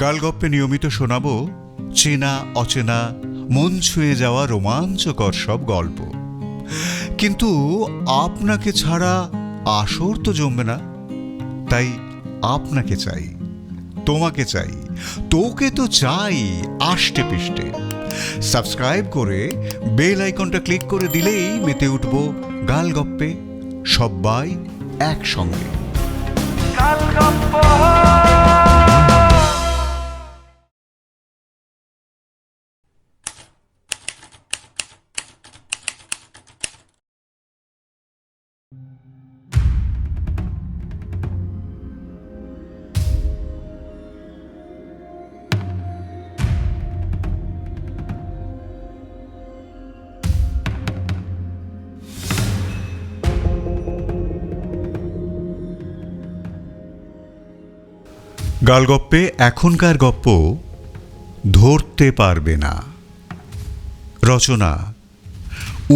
গালগপ্পে নিয়মিত শোনাবো চেনা অচেনা মন ছুঁয়ে যাওয়া রোমাঞ্চকর সব গল্প। কিন্তু আপনাকে ছাড়া আসর তো জমবে না, তাই আপনাকে চাই, তোমাকে চাই, তোকে তো চাই আষ্টে পিষ্টে। সাবস্ক্রাইব করে বেল আইকনটা ক্লিক করে দিলেই মেতে উঠবো গালগপ্পে, সবাই একসঙ্গে। গালগপ্পে এখনকার গপ্প ধরতে পারবে না। রচনা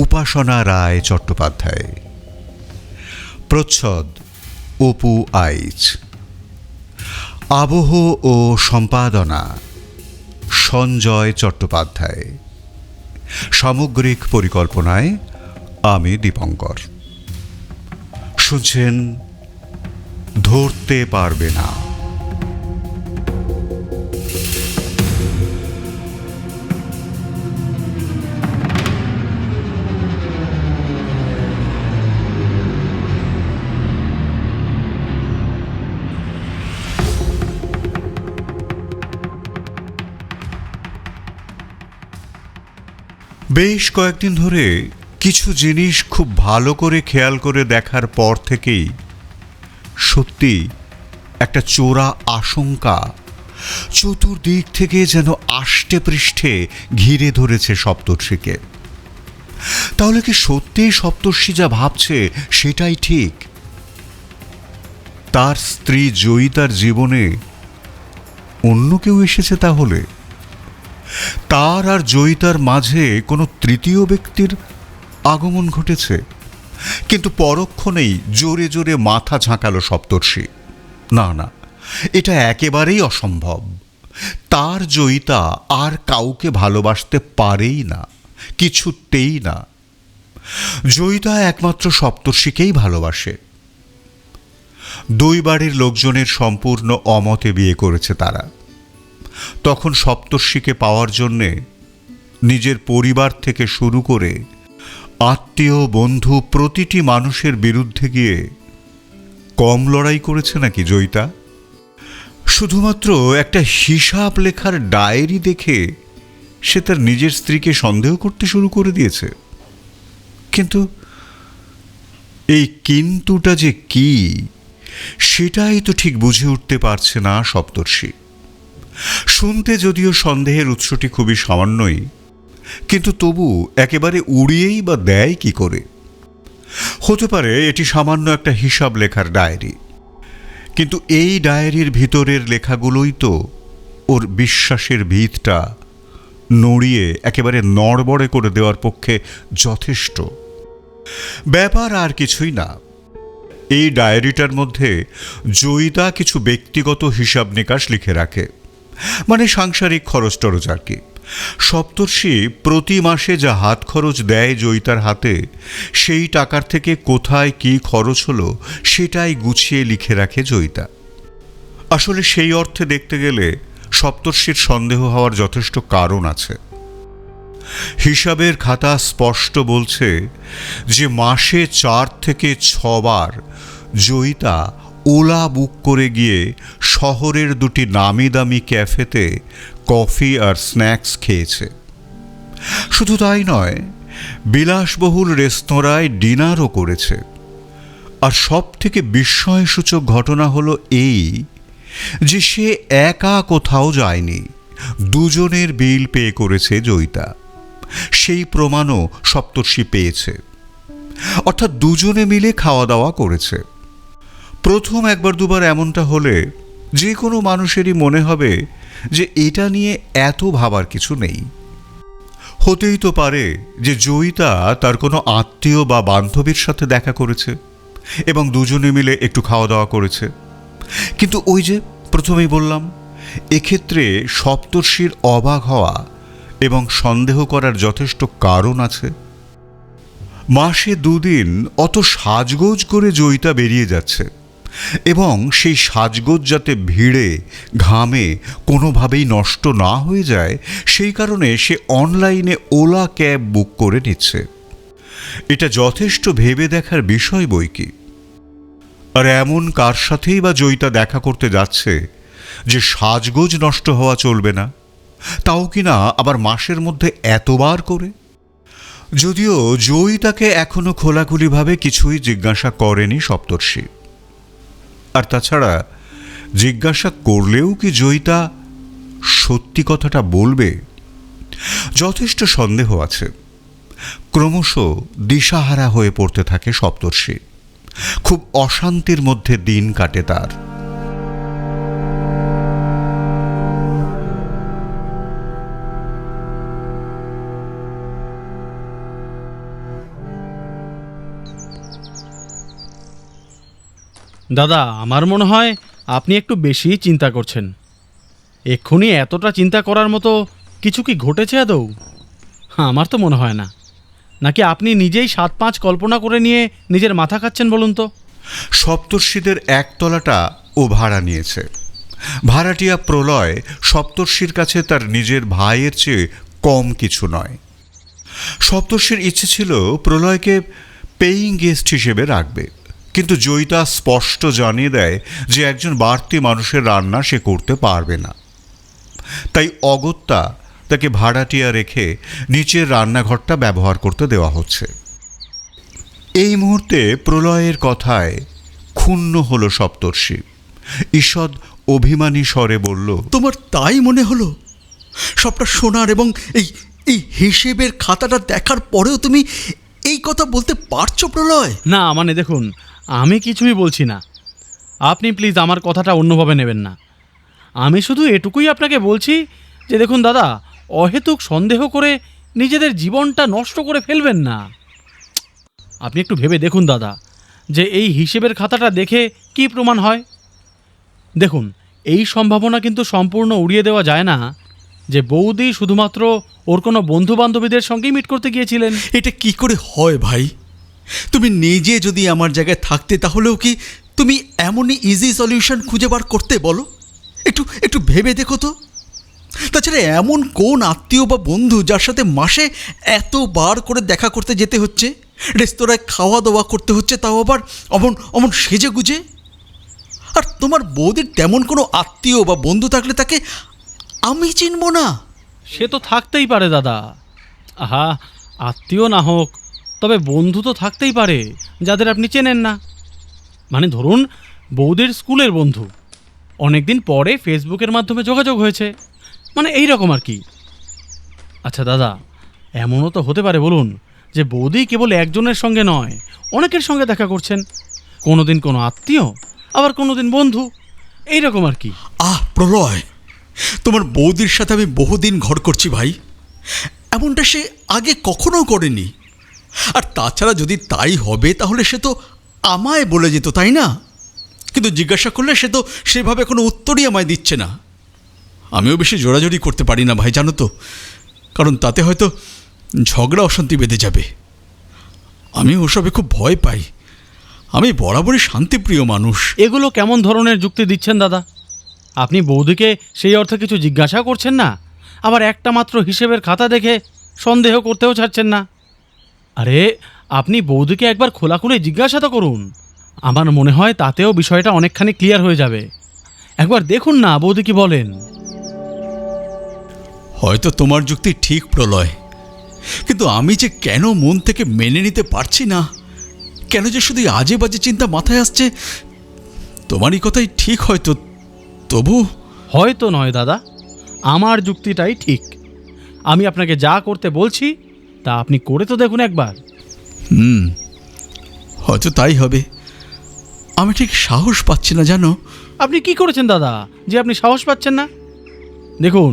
উপাসনা রায় চট্টোপাধ্যায়। প্রচ্ছদ অপু আইচ। আবহ ও সম্পাদনা সঞ্জয় চট্টোপাধ্যায়। সামগ্রিক পরিকল্পনায় আমি দীপঙ্কর। শুনছেন ধরতে পারবে না। বেশ কয়েকদিন ধরে কিছু জিনিস খুব ভালো করে খেয়াল করে দেখার পর থেকেই সত্যি একটা চোরা আশঙ্কা চতুর্দিক থেকে যেন আষ্টে পৃষ্ঠে ঘিরে ধরেছে সপ্তর্ষিকে। তাহলে কি সত্যি সপ্তর্ষি যা ভাবছে সেটাই ঠিক? তার স্ত্রী জয়িতার জীবনে অন্য কেউ এসেছে? তাহলে তার আর জয়িতার মাঝে কোনো তৃতীয় ব্যক্তির আগমন ঘটেছে? কিন্তু পরক্ষণেই জোরে জোরে মাথা ঝাঁকালো সপ্তর্ষি। না না, এটা একেবারেই অসম্ভব। তার জয়িতা আর কাউকে ভালোবাসতে পারেই না, কিছুতেই না। জয়িতা একমাত্র সপ্তর্ষিকেই ভালোবাসে। দুই বাড়ির লোকজনের সম্পূর্ণ অমতে বিয়ে করেছে তারা। তখন সপ্তর্ষিকে পাওয়ার জন্যে নিজের পরিবার থেকে শুরু করে আত্মীয় বন্ধু প্রতিটি মানুষের বিরুদ্ধে গিয়ে কম লড়াই করেছে নাকি জয়িতা? শুধুমাত্র একটা হিসাব লেখার ডায়েরি দেখে সে তার নিজের স্ত্রীকে সন্দেহ করতে শুরু করে দিয়েছে। কিন্তু এই কিন্তুটা যে কি, সেটাই তো ঠিক বুঝে উঠতে পারছে না সপ্তর্ষি। শুনতে যদিও সন্দেহের উৎসটি খুবই সামান্যই, কিন্তু তবু একেবারে উড়িয়েই বা দেয় কি করে? হতে পারে এটি সামান্য একটা হিসাব লেখার ডায়েরি, কিন্তু এই ডায়েরির ভিতরের লেখাগুলোই তো ওর বিশ্বাসের ভিতটা নড়িয়ে একেবারে নড়বড়ে করে দেওয়ার পক্ষে যথেষ্ট। ব্যাপার আর কিছুই না। এই ডায়েরিটার মধ্যে জয়িতা কিছু ব্যক্তিগত হিসাব নিকাশ লিখে রাখে, মানে সাংসারিক খরচ টরচ আর কি। সপ্তর্ষি প্রতি মাসে যা হাত খরচ দেয় জয়িতার হাতে, সেই টাকার থেকে কোথায় কি খরচ হলো সেটাই গুছিয়ে লিখে রাখে জয়িতা। আসলে সেই অর্থে দেখতে গেলে সপ্তর্ষির সন্দেহ হওয়ার যথেষ্ট কারণ আছে। হিসাবের খাতা স্পষ্ট বলছে যে মাসে 4 থেকে 6 বার জয়িতা ওলা বুক করে গিয়ে শহরের দুটি নামি দামি ক্যাফেতে কফি আর স্ন্যাক্স খেয়েছে। শুধু তাই নয়, বিলাসবহুল রেস্তোরাঁয় ডিনারও করেছে। আর সব থেকে বিস্ময়সূচক ঘটনা হলো এই যে সে একা কোথাও যায়নি, দুজনের বিল পে করেছে জয়িতা। সেই প্রমাণও সপ্তর্ষি পেয়েছে। অর্থাৎ দুজনে মিলে খাওয়া দাওয়া করেছে। প্রথম একবার দুবার এমনটা হলে যে কোনো মানুষেরই মনে হবে যে এটা নিয়ে এত ভাবার কিছু নেই। হতেই তো পারে যে জয়িতা তার কোনো আত্মীয় বা বান্ধবীর সাথে দেখা করেছে এবং দুজনে মিলে একটু খাওয়া দাওয়া করেছে। কিন্তু ওই যে প্রথমেই বললাম, এক্ষেত্রে সপ্তর্ষির অবাক হওয়া এবং সন্দেহ করার যথেষ্ট কারণ আছে। মাসে 2 দিন অত সাজগোজ করে জয়িতা বেরিয়ে যাচ্ছে এবং সেই সাজগোজ যাতে ভিড়ে ঘামে কোনোভাবেই নষ্ট না হয়ে যায় সেই কারণে সে অনলাইনে ওলা ক্যাব বুক করে নিচ্ছে। এটা যথেষ্ট ভেবে দেখার বিষয় বই কি। আর এমন কার সাথেই বা জয়িতা দেখা করতে যাচ্ছে যে সাজগোজ নষ্ট হওয়া চলবে না, তাও কিনা আবার মাসের মধ্যে এতবার করে। যদিও জয়িতাকে এখনো খোলাখুলিভাবে কিছুই জিজ্ঞাসা করেনি সপ্তর্ষি। আর তাছাড়া জিজ্ঞাসা করলেও কি জয়িতা সত্যি কথাটা বলবে? যথেষ্ট সন্দেহ আছে। ক্রমশ দিশাহারা হয়ে পড়তে থাকে সপ্তর্ষি। খুব অশান্তির মধ্যে দিন কাটে তার। দাদা, আমার মনে হয় আপনি একটু বেশিই চিন্তা করছেন। এক্ষুনি এতটা চিন্তা করার মতো কিছু কি ঘটেছে আদৌ? আমার তো মনে হয় না। নাকি আপনি নিজেই 7-5 কল্পনা করে নিয়ে নিজের মাথা খাচ্ছেন বলুন তো? সপ্তর্ষিদের একতলাটা ও ভাড়া নিয়েছে। ভাড়াটিয়া প্রলয় সপ্তর্ষির কাছে তার নিজের ভাইয়ের চেয়ে কম কিছু নয়। সপ্তর্ষির ইচ্ছে ছিল প্রলয়কে পেইং গেস্ট হিসেবে রাখবে, কিন্তু জয়িতা স্পষ্ট জানিয়ে দেয় যে একজন বাড়তি মানুষের রান্না সে করতে পারবে না। তাই অগত্যা তাকে ভাড়াটিয়া রেখে নিচের রান্নাঘরটা ব্যবহার করতে দেওয়া হচ্ছে। এই মুহূর্তে প্রলয়ের কথায় ক্ষুণ্ণ হল সপ্তর্ষি। ঈষৎ অভিমানী স্বরে বলল, তোমার তাই মনে হলো? সবটা শোনার এবং এই এই হিসেবের খাতাটা দেখার পরেও তুমি এই কথা বলতে পারছো প্রলয়? না, মানে দেখুন, আমি কিছুই বলছি না। আপনি প্লিজ আমার কথাটা অন্যভাবে নেবেন না। আমি শুধু এটুকুই আপনাকে বলছি যে দেখুন দাদা, অহেতুক সন্দেহ করে নিজেদের জীবনটা নষ্ট করে ফেলবেন না। আপনি একটু ভেবে দেখুন দাদা, যে এই হিসেবের খাতাটা দেখে কি প্রমাণ হয়। দেখুন, এই সম্ভাবনা কিন্তু সম্পূর্ণ উড়িয়ে দেওয়া যায় না যে বৌদি শুধুমাত্র ওর কোনো বন্ধু বান্ধবীদের সঙ্গেই মিট করতে গিয়েছিলেন। এটা কি করে হয় ভাই? তুমি নিজে যদি আমার জায়গায় থাকতে তাহলেও কি তুমি এমনই ইজি সলিউশন খুঁজে বার করতে? বলো, একটু একটু ভেবে দেখো তো। তাছাড়া এমন কোন আত্মীয় বা বন্ধু যার সাথে মাসে এতবার করে দেখা করতে যেতে হচ্ছে, রেস্তোরাঁয় খাওয়া দাওয়া করতে হচ্ছে, তাও আবার অমন অমন সেজে গুজে? আর তোমার বৌদির তেমন কোনো আত্মীয় বা বন্ধু থাকলে তাকে আমি চিনব না? সে তো থাকতেই পারে দাদা। আহা, আত্মীয় না হোক, তবে বন্ধু তো থাকতেই পারে যাদের আপনি চেনেন না। মানে ধরুন, বৌদির স্কুলের বন্ধু, অনেকদিন পরে ফেসবুকের মাধ্যমে যোগাযোগ হয়েছে, মানে এই রকম আর কি। আচ্ছা দাদা, এমনও তো হতে পারে বলুন যে বৌদি কেবল একজনের সঙ্গে নয়, অনেকের সঙ্গে দেখা করছেন। কোনো দিন কোনো আত্মীয়, আবার কোনো দিন বন্ধু, এই রকম আর কি। প্রলয়, তোমার বৌদির সাথে আমি বহুদিন ঘর করছি ভাই। এমনটা সে আগে কখনো করেনি। আর তাছাড়া যদি তাই হবে তাহলে সে তো আমায় বলে যেত, তাই না? কিন্তু জিজ্ঞাসা করলে সে তো সেভাবে কোনো উত্তরই আমায় দিচ্ছে না। আমিও বেশি জোরাজোরি করতে পারি না ভাই, জানো তো, কারণ তাতে হয়তো ঝগড়া অশান্তি বেঁধে যাবে। আমি ওসবে খুব ভয় পাই। আমি বরাবরই শান্তিপ্রিয় মানুষ। এগুলো কেমন ধরনের যুক্তি দিচ্ছেন দাদা? আপনি বৌদিকে সেই অর্থে কিছু জিজ্ঞাসা করছেন না, আবার একটা মাত্র হিসেবের খাতা দেখে সন্দেহ করতেও ছাড়ছেন না। আরে, আপনি বৌদিকে একবার খোলাখুলি জিজ্ঞাসা তো করুন। আমার মনে হয় তাতেও বিষয়টা অনেকখানি ক্লিয়ার হয়ে যাবে। একবার দেখুন না বৌদি কি বলেন। হয়তো তোমার যুক্তি ঠিক প্রলয়, কিন্তু আমি যে কেন মন থেকে মেনে নিতে পারছি না, কেন যে শুধু আজে বাজে চিন্তা মাথায় আসছে, তোমারই কথাই ঠিক হয়তো, তবু হয়তো নয় দাদা, আমার যুক্তিটাই ঠিক। আমি আপনাকে যা করতে বলছি তা আপনি করে তো দেখুন একবার। হয়তো তাই হবে। আমি ঠিক সাহস পাচ্ছি না, জানো। আপনি কি করেছেন দাদা যে আপনি সাহস পাচ্ছেন না? দেখুন,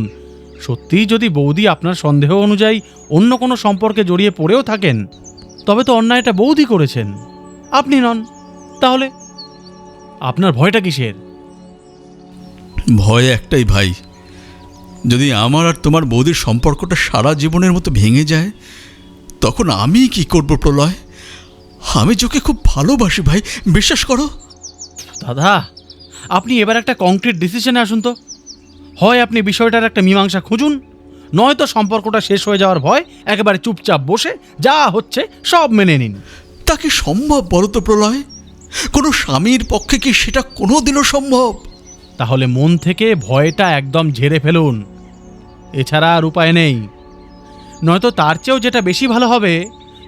সত্যিই যদি বৌদি আপনার সন্দেহ অনুযায়ী অন্য কোনো সম্পর্কে জড়িয়ে পড়েও থাকেন, তবে তো অন্যায়টা বৌদি করেছেন, আপনি নন। তাহলে আপনার ভয়টা কিসের? ভয় একটাই ভাই, যদি আমার আর তোমার বৌদির সম্পর্কটা সারা জীবনের মতো ভেঙে যায়, তখন আমি কি করব প্রলয়? আমি ওকে খুব ভালোবাসি ভাই, বিশ্বাস করো। দাদা, আপনি এবার একটা কংক্রিট ডিসিশনে আসুন তো। হয় আপনি বিষয়টার একটা মীমাংসা খুঁজুন, নয়তো সম্পর্কটা শেষ হয়ে যাওয়ার ভয় একেবারে চুপচাপ বসে যা হচ্ছে সব মেনে নিন। তা কি সম্ভব বলো তো প্রলয়? কোনো স্বামীর পক্ষে কি সেটা কোনোদিনও সম্ভব? তাহলে মন থেকে ভয়টা একদম ঝেড়ে ফেলুন, এছাড়া আর উপায় নেই। নয়তো তার চেয়েও যেটা বেশি ভালো হবে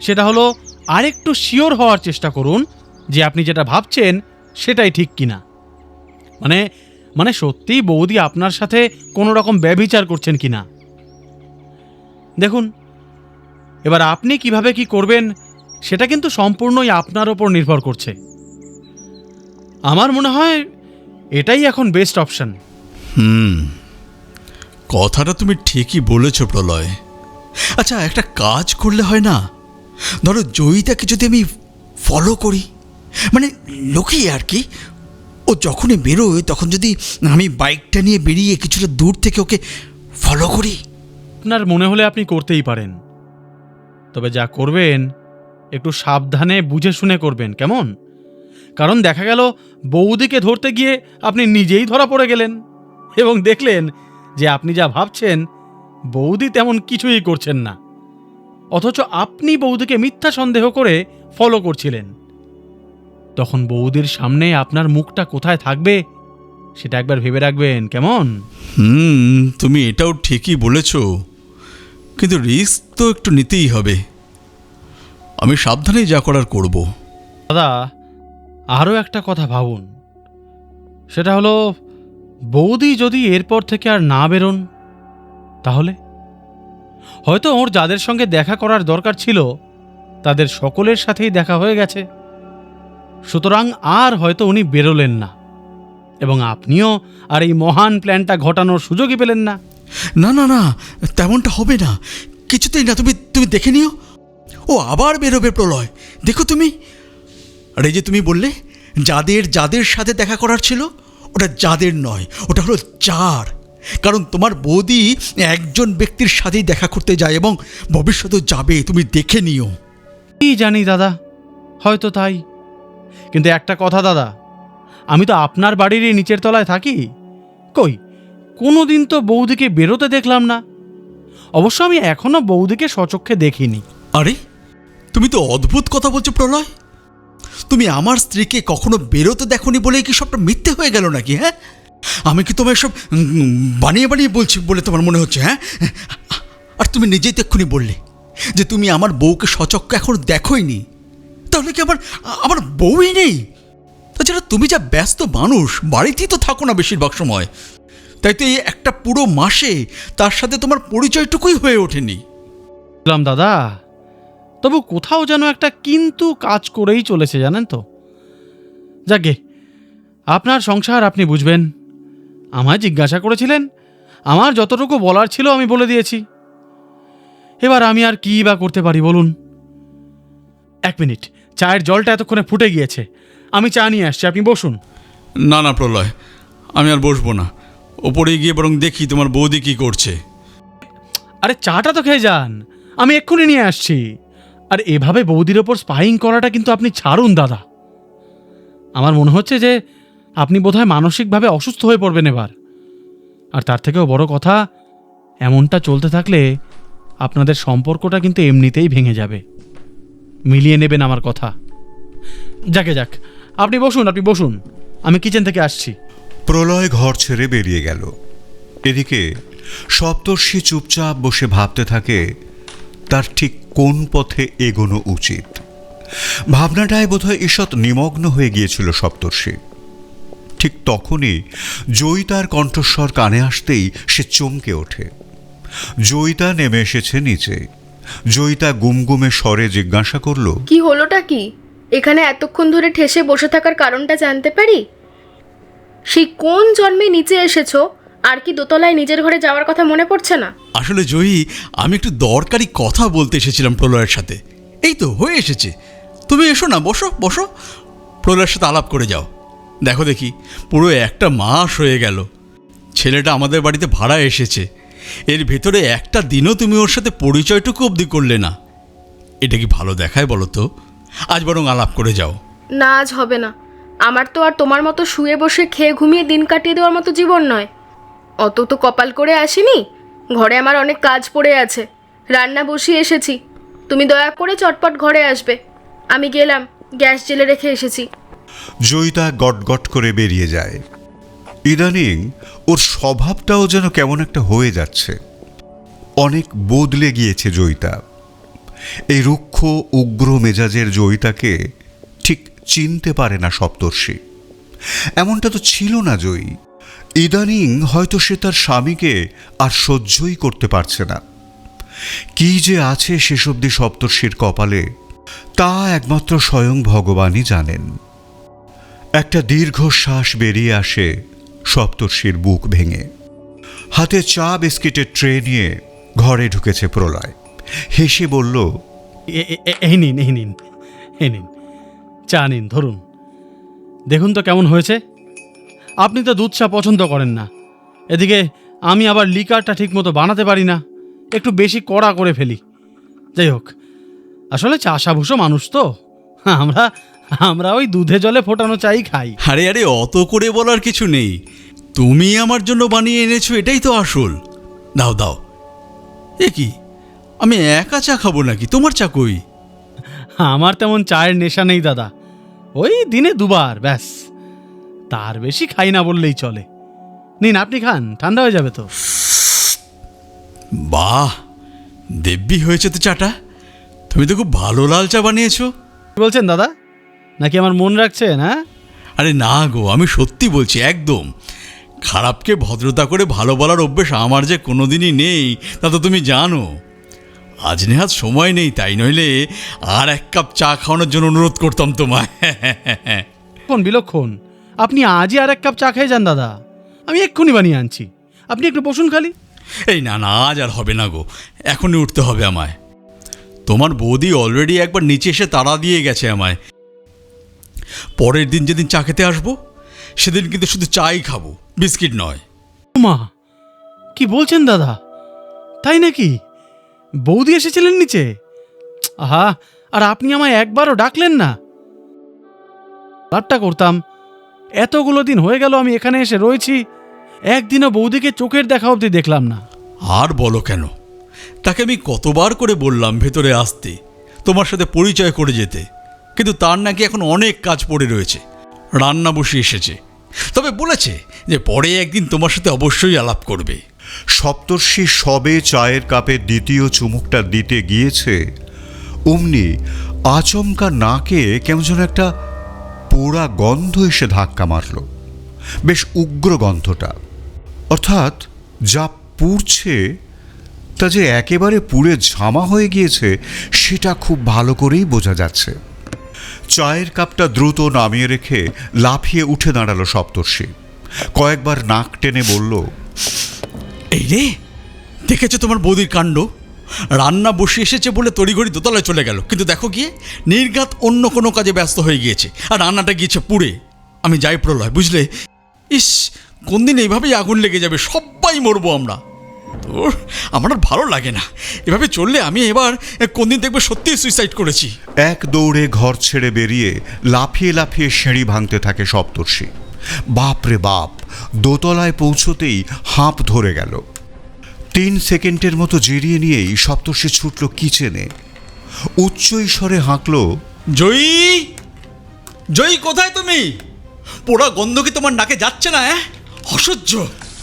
সেটা হলো আরেকটু শিওর হওয়ার চেষ্টা করুন যে আপনি যেটা ভাবছেন সেটাই ঠিক কিনা। মানে মানে সত্যিই বৌদি আপনার সাথে কোনো রকম ব্যভিচার করছেন কিনা। দেখুন, এবার আপনি কিভাবে কি করবেন সেটা কিন্তু সম্পূর্ণই আপনার ওপর নির্ভর করছে। আমার মনে হয় এটাই এখন বেস্ট অপশন। কথাটা তুমি ঠিকই বলেছ প্রলয়। আচ্ছা, একটা কাজ করলে হয় না? ধরো জয়িতাকে যদি আমি ফলো করি, মানে লুকিয়ে আর কি, ও যখনই বেরোয় তখন যদি আমি বাইকটা নিয়ে বেরিয়ে কিছুটা দূর থেকে ওকে ফলো করি। আপনার মনে হলে আপনি করতেই পারেন, তবে যা করবেন একটু সাবধানে বুঝে শুনে করবেন, কেমন? কারণ দেখা গেল বৌদিকে ধরতে গিয়ে আপনি নিজেই ধরা পড়ে গেলেন এবং দেখলেন যে আপনি যা ভাবছেন বৌদি তেমন কিছুই করছেন না, অথচ আপনি বৌদিকে মিথ্যা সন্দেহ করে ফলো করছিলেন। তখন বৌদির সামনে আপনার মুখটা কোথায় থাকবে সেটা একবার ভেবে রাখবেন, কেমন? তুমি এটাও ঠিকই বলেছ, কিন্তু রিস্ক তো একটু নিতেই হবে। আমি সাবধানেই যা করার করব। দাদা, আরও একটা কথা ভাবুন, সেটা হলো বৌদি যদি এরপর থেকে আর না বেরোন, তাহলে হয়তো ওর যাদের সঙ্গে দেখা করার দরকার ছিল তাদের সকলের সাথেই দেখা হয়ে গেছে, সুতরাং আর হয়তো উনি বেরোলেন না এবং আপনিও আর এই মহান প্ল্যানটা ঘটানোর সুযোগই পেলেন না। না না না, তেমনটা হবে না, কিছুতেই না। তুমি তুমি দেখে নিও, ও আবার বেরোবে প্রলয়। দেখো তুমি, আর এই যে তুমি বললে যাদের যাদের সাথে দেখা করার ছিল, ওটা যাদের নয়, ওটা হলো যার। কারণ তোমার বৌদি একজন ব্যক্তির সাথেই দেখা করতে যায় এবং ভবিষ্যতেও যাবে, তুমি দেখে নিও। কি জানি দাদা, হয়তো তাই। কিন্তু একটা কথা দাদা, আমি তো আপনার বাড়িরই নিচের তলায় থাকি, কই কোনো দিন তো বৌদিকে বেরোতে দেখলাম না। অবশ্য আমি এখনো বৌদিকে স্বচক্ষে দেখিনি। আরে, তুমি তো অদ্ভুত কথা বলছো প্রলয়। তুমি আমার স্ত্রীকে কখনো বেরোতে দেখোনি বলে কি সবটা মিথ্যে হয়ে গেল নাকি? হ্যাঁ, আমি কি তোমায় সব বানিয়ে বানিয়ে বলছি বলে তোমার মনে হচ্ছে? হ্যাঁ, আর তুমি নিজেই তো এক্ষুনি বললে যে তুমি আমার বউকে সচক্ষে এখনো দেখোইনি। তাহলে কি আমার বউই নেই? তাছাড়া তুমি যা ব্যস্ত মানুষ, বাড়িতেই তো থাকো না বেশিরভাগ সময়, তাই তো এই একটা পুরো মাসে তার সাথে তোমার পরিচয়টুকুই হয়ে ওঠেনি। বললাম দাদা, তবু কোথাও যেন একটা কিন্তু কাজ করেই চলেছে, জানেন তো। যাকে আপনার সংসার আপনি বুঝবেন। আমায় জিজ্ঞাসা করেছিলেন, আমার যতটুকু বলার ছিল আমি বলে দিয়েছি। এবার আমি আর কী বা করতে পারি বলুন? এক মিনিট, চায়ের জলটা এতক্ষণে ফুটে গিয়েছে, আমি চা নিয়ে আসছি, আপনি বসুন। না না প্রলয়, আমি আর বসবো না। ওপরে গিয়ে বরং দেখি তোমার বৌদি কি করছে। আরে চাটা তো খেয়ে যান, আমি এক্ষুনি নিয়ে আসছি। আর এভাবে বৌদির ওপর স্পাইং করাটা কিন্তু আপনি ছাড়ুন দাদা। আমার মনে হচ্ছে যে আপনি বোধহয় মানসিকভাবে অসুস্থ হয়ে পড়বেন এবার। আর তার থেকেও বড় কথা, এমনটা চলতে থাকলে আপনাদের সম্পর্কটা কিন্তু এমনিতেই ভেঙে যাবে। মিলিয়ে নেবেন আমার কথা। যাকে যাক, আপনি বসুন, আমি কিচেন থেকে আসছি। প্রলয় ঘর ছেড়ে বেরিয়ে গেল। এদিকে সপ্তর্ষি চুপচাপ বসে ভাবতে থাকে তার ঠিক কোন পথে এগোনো উচিত। ভাবনাটায় বোধহয় ঈষৎ নিমগ্ন হয়ে গিয়েছিল সপ্তর্ষি। ঠিক তখনই জয়িতার কণ্ঠস্বর কানে আসতেই সে চমকে ওঠে। জয়িতা নেমে এসেছে নিচে। জয়িতা গুমগুমে স্বরে জিজ্ঞাসা করল, কি হলোটা কি? এখানে এতক্ষণ ধরে ঠেসে বসে থাকার কারণটা জানতে পারি? সেই কোন জন্মে নিচে এসেছো, আর কি দোতলায় নিজের ঘরে যাওয়ার কথা মনে পড়ছে না? আসলে জয়ী, আমি একটু দরকারি কথা বলতে এসেছিলাম প্রলয়ের সাথে। এই তো হয়ে এসেছে, তুমি এসো না, বসো বসো, প্রলয়ের সাথে আলাপ করে যাও। দেখো দেখি, পুরো একটা মাস হয়ে গেল ছেলেটা আমাদের বাড়িতে ভাড়া এসেছে, এর ভেতরে একটা দিনও তুমি ওর সাথে পরিচয়টুকু অবধি করলে না। এটা কি ভালো দেখায় বলো তো? আজ বরং আলাপ করে যাও। না, আজ হবে না। আমার তো আর তোমার মতো শুয়ে বসে খেয়ে ঘুমিয়ে দিন কাটিয়ে দেওয়ার মতো জীবন নয়। অত তো কপাল করে আসিনি। ঘরে আমার অনেক কাজ পড়ে আছে, রান্না বসিয়ে এসেছি। তুমি দয়া করে চটপট ঘরে আসবে। আমি গেলাম, গ্যাস জেলে রেখে এসেছি। জয়িতা গটগট করে বেরিয়ে যায়। ইদানিং ওর স্বভাবটাও যেন কেমন একটা হয়ে যাচ্ছে। অনেক বদলে গিয়েছে জয়িতা। এই রুক্ষ উগ্র মেজাজের জয়িতাকে ঠিক চিনতে পারে না সপ্তর্ষি। এমনটা তো ছিল না জয়ী। ইদানিং হয়তো সে তার স্বামীকে আর সহ্যই করতে পারছে না। কি যে আছে শেষ অবধি সপ্তর্ষির কপালে, তা একমাত্র স্বয়ং ভগবানই জানেন। একটা দীর্ঘশ্বাস বেরিয়ে আসে সপ্তর্ষির বুক ভেঙে। হাতে চা বিস্কিটের ট্রে নিয়ে ঘরে ঢুকেছে প্রলয়। হেসে বলল, এই নিন, এই নিন, এই নিন, চা নিন, ধরুন। দেখুন তো কেমন হয়েছে। আপনি তো দুধ চা পছন্দ করেন না, এদিকে আমি আবার লিকারটা ঠিক মতো বানাতে পারি না, একটু বেশি কড়া করে ফেলি। যাই হোক, আসলে চাষাভুষো মানুষ তো, আমরা ওই দুধে জলে ফোটানো চাই খাই। আরে আরে, অত করে বলার কিছু নেই। তুমি আমার জন্য বানিয়ে এনেছো, এটাই তো আসল। দাও দাও। এ কি, আমি একা চা খাবো নাকি? তোমার চা কই? আমার তেমন চায়ের নেশা নেই দাদা, ওই দিনে দুবার ব্যাস, তার বেশি খাই না বললেই চলে। নিন, আপনি খান, ঠান্ডা হয়ে যাবে তো। বাহ, দেব্যি হয়েছে তো চাটা। তুমি তো খুব ভালো লাল চা বানিয়েছো। কি বলছেন দাদা? নাকি আমার মন রাখছেন? হ্যাঁ, আরে না গো, আমি সত্যি বলছি একদম। খারাপকে ভদ্রতা করে ভালো বলার অভ্যেস আমার যে কোনোদিনই নেই, তা তো তুমি জানো। আজ নেহাত সময় নেই, তাই নইলে আর এক কাপ চা খাওয়ানোর জন্য অনুরোধ করতাম তোমায়। কোন বিলক্ষণ, আপনি আজই আর এক কাপ চা খেয়ে যান দাদা, আমি এক্ষুনি বানিয়ে আনছি। আপনি একটু বসুন খালি। এই না না, আজ আর হবে না গো, এখনই উঠতে হবে আমায়। তোমার বৌদি অলরেডি একবার নিচে এসে তাড়া দিয়ে গেছে আমায়। পরের দিন যেদিন চা খেতে আসবো, সেদিন কিন্তু শুধু চাই খাবো, বিস্কিট নয়। মা, কি বলছেন দাদা? তাই নাকি? বৌদি এসেছিলেন নিচে? আহা, আর আপনি আমায় একবারও ডাকলেন না। লাভটা করতাম। এতগুলো দিন হয়ে গেল আমি এখানে এসে রয়েছি, একদিনও বৌদিকে চোখের দেখা অবধি দেখলাম না। আর বলো কেন, তাকে আমি কতবার করে বললাম ভেতরে আসতে, তোমার সাথে পরিচয় করে যেতে, কিন্তু তার নাকি এখন অনেক কাজ পড়ে রয়েছে। রান্না বসিয়ে এসেছে, তবে বলেছে যে পরে একদিন তোমার সাথে অবশ্যই আলাপ করবে। সপ্তর্ষি সবে চায়ের কাপে দ্বিতীয় চুমুকটা দিতে গিয়েছে, অমনি আচমকা নাকে কেমন যেন একটা পোড়া গন্ধ এসে ধাক্কা মারল। বেশ উগ্র গন্ধটা, অর্থাৎ যা পুড়ছে তা যে একেবারে পুড়ে ঝামা হয়ে গিয়েছে সেটা খুব ভালো করেই বোঝা যাচ্ছে। চায়ের কাপটা দ্রুত নামিয়ে রেখে লাফিয়ে উঠে দাঁড়ালো সপ্তর্ষি। কয়েকবার নাক টেনে বলল, এই রে, দেখেছো তোমার বৌদির কাণ্ড? রান্না বসে এসেছে বলে তড়িঘড়ি দোতলায় চলে গেল, কিন্তু দেখো গিয়ে নির্ঘাত অন্য কোনো কাজে ব্যস্ত হয়ে গিয়েছে, আর রান্নাটা গিয়েছে পুড়ে। আমি যাই প্রলয়, বুঝলে? ইস, কোন দিন এইভাবেই আগুন লেগে যাবে, সবাই মরবো আমরা। তো আমার আর ভালো লাগে না, এভাবে চললে আমি এবার কোন দিন দেখবে সত্যিই সুইসাইড করেছি। এক দৌড়ে ঘর ছেড়ে বেরিয়ে লাফিয়ে লাফিয়ে সিঁড়ি ভাঙতে থাকে সপ্তর্ষি। বাপরে বাপ, দোতলায় পৌঁছতেই হাঁপ ধরে গেল। 3 সেকেন্ডের মতো জিরিয়ে নিয়েই সপ্তর্ষি ছুটল কিচেনে। উচ্চ স্বরে হাঁকল, জয়ী, জয়ী, কোথায় তুমি? পোড়া গন্ধ কি তোমার নাকে যাচ্ছে না? অসহ্য।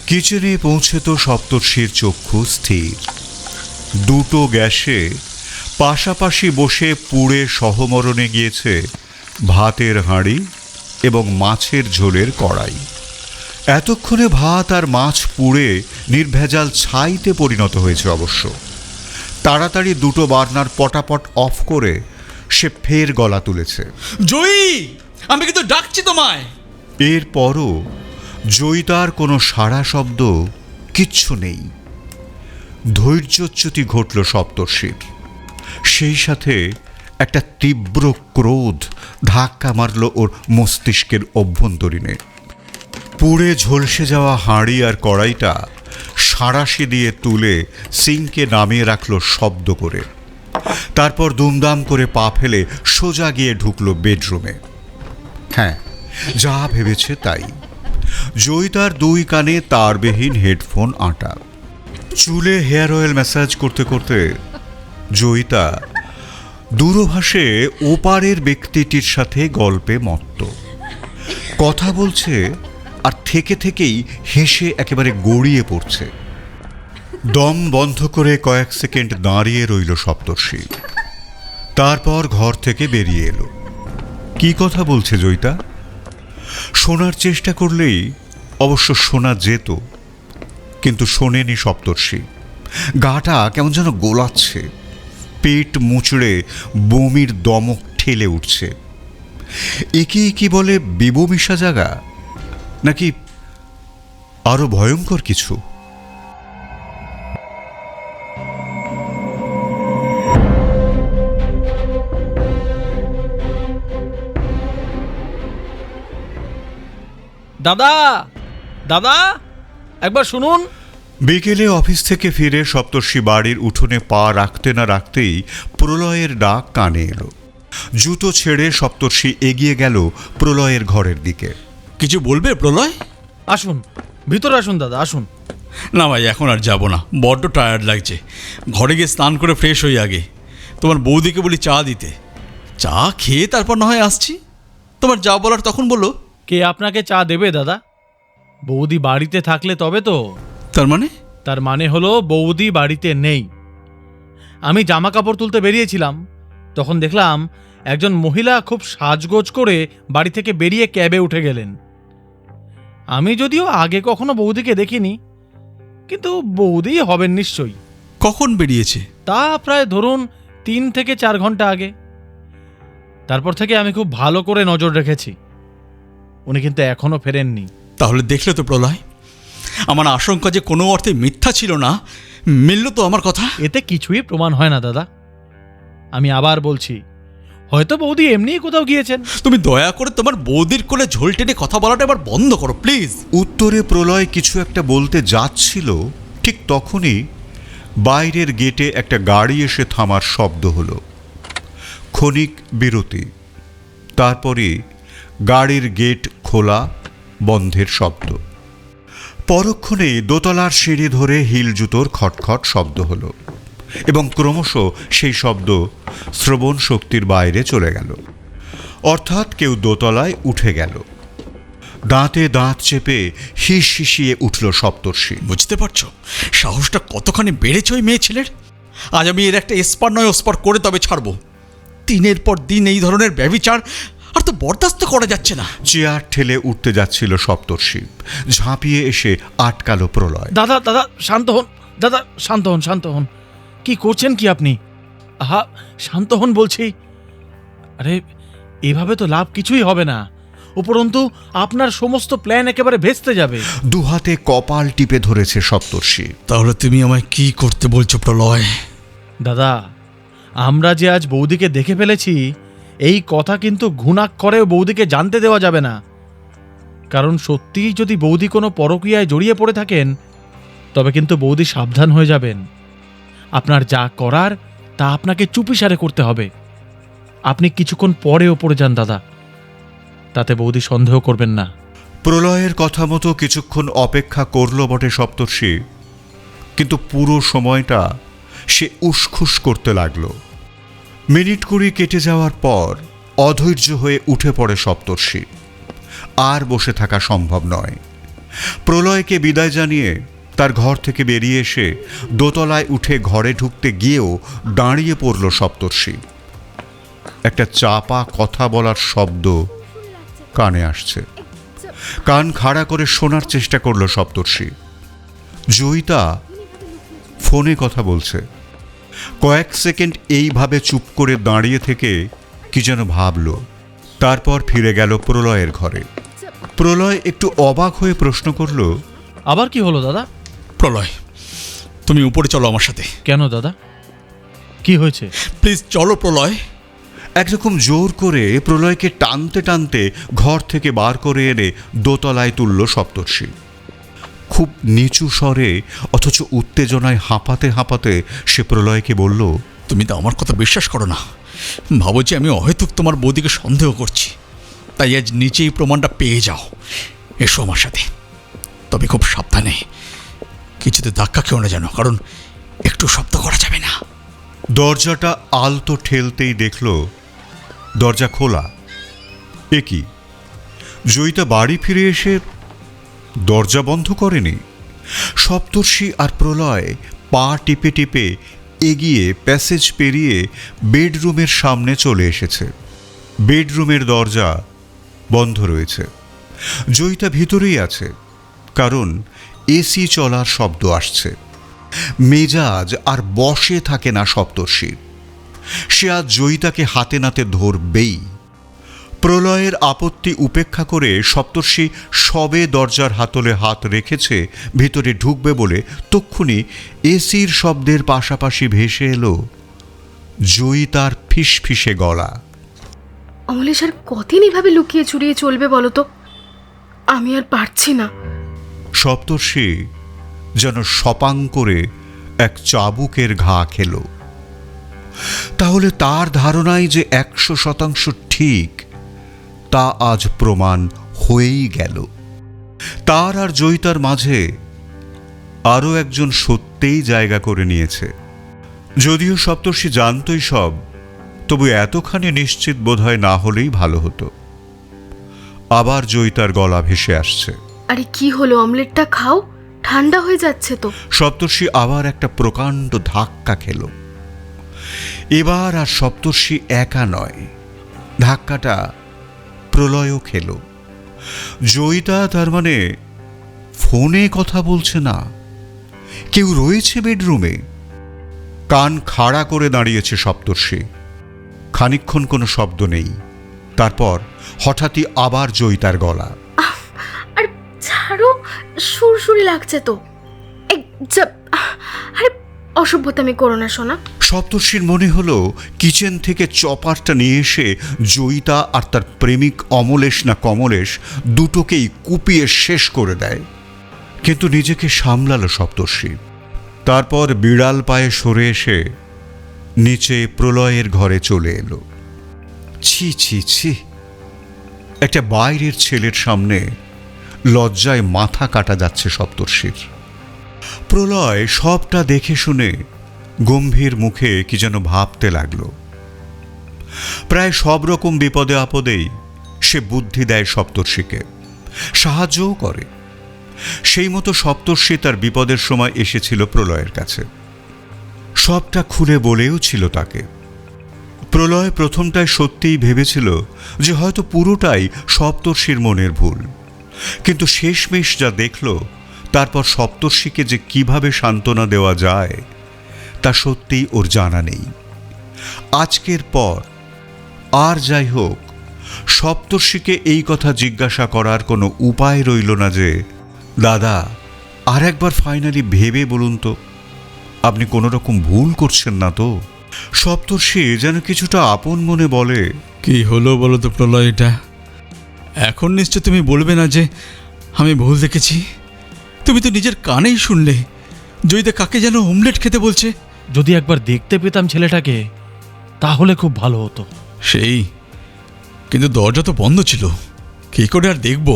কিচেনে পৌঁছে তো সপ্তর্ষির চক্ষু স্থির। দুটো গ্যাসে পাশাপাশি বসে পুড়ে সহমরণে গিয়েছে ভাতের হাঁড়ি এবং মাছের ঝোলের কড়াই। এতক্ষণে ভাত আর মাছ পুড়ে নির্ভেজাল ছাইতে পরিণত হয়েছে অবশ্য। তাড়াতাড়ি দুটো বার্নার পটাপট অফ করে সে ফের গলা তুলেছে, জয়ী, আমি কিন্তু ডাকছি তোমায়। এরপরও জয়িতার কোনো সাড়া শব্দ কিচ্ছু নেই। ধৈর্যচ্যুতি ঘটল সপ্তর্ষির। সেই সাথে একটা তীব্র ক্রোধ ধাক্কা মারল ওর মস্তিষ্কের অভ্যন্তরীণে। পুড়ে ঝলসে যাওয়া হাঁড়ি আর কড়াইটা সাঁড়াশি দিয়ে তুলে সিঙ্কে নামিয়ে রাখল শব্দ করে। তারপর দুমদাম করে পা ফেলে সোজা গিয়ে ঢুকলো বেডরুমে। হ্যাঁ, যা ভেবেছে তাই। জয়িতার দুই কানে তারবিহীন হেডফোন আঁটা। চুলে হেয়ার অয়েল ম্যাসাজ করতে করতে জয়িতা দূরভাষে ওপারের ব্যক্তিটির সাথে গল্পে মত্ত। কথা বলছে আর থেকে থেকেই হেসে একেবারে গড়িয়ে পড়ছে। দম বন্ধ করে কয়েক সেকেন্ড দাঁড়িয়ে রইল সপ্তর্ষি। তারপর ঘর থেকে বেরিয়ে এলো। কি কথা বলছে জয়িতা? শোনার চেষ্টা করলেই অবশ্য শোনা যেত, কিন্তু শোনেনি সপ্তর্ষি। গাটা কেমন যেন গোলাচ্ছে, পেট মুচড়ে বমির দমক ঠেলে উঠছে। একেই কি বলে বিবমিশা জাগা, নাকি আরো ভয়ঙ্কর কিছু? দাদা, দাদা, একবার শুনুন। বিকেলে অফিস থেকে ফিরে সপ্তর্ষি বাড়ির উঠোনে পা রাখতে না রাখতেই প্রলয়ের ডাক কানে এলো। জুতো ছেড়ে সপ্তর্ষি এগিয়ে গেল প্রলয়ের ঘরের দিকে। কিছু বলবে প্রলয়? আসুন, ভিতরে আসুন দাদা, আসুন। না ভাই, এখন আর যাব না, বড্ড টায়ার্ড লাগছে। ঘরে গিয়ে স্নান করে ফ্রেশ হই আগে। তোমার বৌদিকে বলি চা দিতে। চা খেয়ে তারপর না হয় আসছি। তোমার যা বলার তখন বলো। কে আপনাকে চা দেবে দাদা? বৌদি বাড়িতে থাকলে তবে তো। তার মানে? তার মানে হলো বৌদি বাড়িতে নেই। আমি জামা কাপড় তুলতে বেরিয়েছিলাম, তখন দেখলাম একজন মহিলা খুব সাজগোজ করে বাড়ি থেকে বেরিয়ে ক্যাবে উঠে গেলেন। আমি যদিও আগে কখনো বৌদিকে দেখিনি, কিন্তু বৌদি হবেন নিশ্চয়ই। কখন বেরিয়েছে? তা প্রায় ধরুন 3 থেকে 4 ঘন্টা আগে। তারপর থেকে আমি খুব ভালো করে নজর রেখেছি। উনি কিন্তু এখনো ফেরেননি। তাহলে দেখলে তো প্রলয়, আমার আশঙ্কা যে কোনো অর্থে মিথ্যা ছিল না, মিলল তো আমার কথা। এতে কিছুই প্রমাণ হয় না দাদা। আমি আবার বলছি, হয়তো বৌদি এমনিই কোথাও গিয়েছেন। তুমি দয়া করে তোমার বৌদির কোলে ঝোল টেনে কথা বলাটা এবার বন্ধ করো প্লিজ। উত্তরে প্রলয় কিছু একটা বলতে যাচ্ছিল, ঠিক তখনই বাইরের গেটে একটা গাড়ি এসে থামার শব্দ হলো। ক্ষণিক বিরতি, তারপরে গাড়ির গেট খোলা বন্ধের শব্দ। পরক্ষণে দোতলার সিঁড়ি ধরে হিল জুতোর খটখট শব্দ হলো এবং ক্রমশ সেই শব্দ শ্রবণ শক্তির বাইরে চলে গেল। অর্থাৎ কেউ দোতলায় উঠে গেল। দাঁতে দাঁত চেপে হিস হিসিয়ে উঠল সপ্তর্ষি। বুঝতে পারছো সাহসটা কতখানি বেড়েছে ওই মেয়ে ছেলের? আজ আমি এর একটা এসপার নয় ওসপার করে তবে ছাড়বো। দিনের পর দিন এই ধরনের ব্যভিচার আর তো বরদাস্ত করা যাচ্ছে না। চেয়ার ঠেলে উঠতে যাচ্ছিল সপ্তর্ষি, ঝাঁপিয়ে এসে আটকালো প্রলয়। দাদা, দাদা শান্ত হন, দাদা শান্ত হন, শান্ত হন। কি করছেন কি আপনি? আহা, শান্ত হন বলছি। আরে, এভাবে তো লাভ কিছুই হবে না। উপরন্তু আপনার সমস্ত প্ল্যান একেবারে ভেস্তে যাবে। দুহাতে কপাল টিপে ধরেছে সপ্তর্ষি। তাহলে তুমি আমায় কি করতে বলছো প্রলয়? দাদা, আমরা যে আজ বৌদিকে দেখে ফেলেছি, এই কথা কিন্তু ঘুণাক্ষরেও বৌদিকে জানতে দেওয়া যাবে না। কারণ সত্যিই যদি বৌদি কোনো পরকীয়ায় জড়িয়ে পড়ে থাকেন, তবে কিন্তু বৌদি সাবধান হয়ে যাবেন। আপনার যা করার তা আপনাকে চুপিসারে করতে হবে। আপনি কিছুক্ষণ পরেও পড়ে যান দাদা, তাতে বৌদি সন্দেহ করবেন না। প্রলয়ের কথা মতো কিছুক্ষণ অপেক্ষা করল বটে সপ্তর্ষি, কিন্তু পুরো সময়টা সে উসখুস করতে লাগল। মিনিট 20 কেটে যাওয়ার পর অধৈর্য হয়ে উঠে পড়ে সপ্তর্ষি। আর বসে থাকা সম্ভব নয়। প্রলয়কে বিদায় জানিয়ে তার ঘর থেকে বেরিয়ে এসে দোতলায় উঠে ঘরে ঢুকতে গিয়েও দাঁড়িয়ে পড়ল সপ্তর্ষি। একটা চাপা কথা বলার শব্দ কানে আসছে। কান খাড়া করে শোনার চেষ্টা করল সপ্তর্ষি। জয়িতা ফোনে কথা বলছে। কয়েক সেকেন্ড এইভাবে চুপ করে দাঁড়িয়ে থেকে কি যেন ভাবল, তারপর ফিরে গেল প্রলয়ের ঘরে। প্রলয় একটু অবাক হয়ে প্রশ্ন করল, আবার কি হলো দাদা? প্রলয়, তুমি উপরে চলো আমার সাথে। কেন দাদা, কি হয়েছে? প্লিজ চলো প্রলয়। একরকম জোর করে প্রলয়কে টানতে টানতে ঘর থেকে বার করে এনে দোতলায় তুলল সপ্তর্ষি। খুব নিচু স্বরে অথচ উত্তেজনায় হাঁপাতে হাঁপাতে সে প্রলয়কে বলল, তুমি তো আমার কথা বিশ্বাস করো না, ভাবো যে আমি অহেতুক তোমার বৌদিকে সন্দেহ করছি, তাই আজ নিচেই প্রমাণটা পেয়ে যাও। এসো আমার সাথে, তবে খুব সাবধানে, কিছুতে ধাক্কা খেও না যেন, কারণ একটু শব্দ করা যাবে না। দরজাটা আলতো ঠেলতেই দেখল দরজা খোলা। এ কি, জয়িতা বাড়ি ফিরে এসে দরজা বন্ধ করেনি? সপ্তর্ষি আর প্রলয় পা টিপে টিপে এগিয়ে প্যাসেজ পেরিয়ে বেডরুমের সামনে চলে এসেছে। বেডরুমের দরজা বন্ধ রয়েছে। জয়িতা ভিতরেই আছে, কারণ এসি চলার শব্দ আসছে। মেজাজ আর বসে থাকে না সপ্তর্ষির। সে আজ জয়িতাকে হাতে নাতে ধরবেই। প্রলয়ের আপত্তি উপেক্ষা করে সপ্তর্ষি সবে দরজার হাতলে হাত রেখেছে ভিতরে ঢুকবে বলে, তক্ষুনি এসির শব্দের পাশাপাশি ভেসে এলো জয়িতার ফিসফিসে গলা। অমলেশ আর কতদিন এভাবে লুকিয়ে চুরিয়ে চলবে বলো তো? আমি আর পারছি না। সপ্তর্ষি যেন সপাং করে এক চাবুকের ঘা খেল। তাহলে তার ধারণাই যে 100% ঠিক, তা আজ প্রমাণ হয়েই গেল। তার আর জয়িতার মাঝে আরও একজন সত্যিই জায়গা করে নিয়েছে। যদিও সপ্তর্ষি জানতই সব, তবু এতখানি নিশ্চিত বোধহয় না হলেই ভালো হতো। আবার জয়িতার গলা ভেসে আসছে। আরে কি হলো, অমলেটটা খাও, ঠান্ডা হয়ে যাচ্ছে তো। সপ্তর্ষি আবার একটা প্রকাণ্ড ধাক্কা খেল। এবার আর সপ্তর্ষি একা নয়, ধাক্কাটা প্রলয়ও খেল। জয়িতা তার মানে ফোনে কথা বলছে না, কেউ রয়েছে বেডরুমে। কান খাড়া করে দাঁড়িয়েছে সপ্তর্ষি। খানিকক্ষণ কোনো শব্দ নেই। তারপর হঠাৎই আবার জয়িতার গলা। আর ছাড়ো, সুরসুরি লাগছে তো। আরে অসভ্যতামি করো না সোনা। সপ্তর্ষির মনে হলো কিচেন থেকে চপারটা নিয়ে এসে জয়িতা আর তার প্রেমিক অমলেশ না কমলেশ দুটোকেই কুপিয়ে শেষ করে দেয়। কিন্তু নিজেকে সামলালো সপ্তর্ষি। তারপর বিড়াল পায়ে সরে এসে নিচে প্রলয়ের ঘরে চলে এলো। ছি ছি ছি, একটা বাইরের ছেলের সামনে লজ্জায় মাথা কাটা যাচ্ছে সপ্তর্ষির। প্রলয় সবটা দেখে শুনে গম্ভীর মুখে কি যেন ভাবতে লাগল। প্রায় সব রকম বিপদে আপদেই সে বুদ্ধি দেয় সপ্তর্ষিকে, সাহায্যও করে। সেই মতো সপ্তর্ষি তার বিপদের সময় এসেছিল প্রলয়ের কাছে, সবটা খুলে বলেও ছিল তাকে। প্রলয় প্রথমটায় সত্যিই ভেবেছিল যে হয়তো পুরোটাই সপ্তর্ষির মনের ভুল, কিন্তু শেষমেশ যা দেখল, তারপর সপ্তর্ষিকে যে কিভাবে সান্ত্বনা দেওয়া যায় তা সত্যিই ওর জানা নেই। আজকের পর আর যাই হোক, সপ্তর্ষিকে এই কথা জিজ্ঞাসা করার কোনো উপায় রইল না যে, দাদা আর একবার ফাইনালি ভেবে বলুন তো, আপনি কোনো রকম ভুল করছেন না তো? সপ্তর্ষি যেন কিছুটা আপন মনে বলে, কি হলো বলো তো প্রলয়, এটা এখন নিশ্চয় তুমি বলবে না যে আমি ভুল দেখেছি? তুমি তো নিজের কানেই শুনলে জয়িতা কাকে যেন অমলেট খেতে বলছে। যদি একবার দেখতে পেতাম ছেলেটাকে, তাহলে খুব ভালো হতো। সেই, কিন্তু দরজা তো বন্ধ ছিল, কি করে আর দেখব?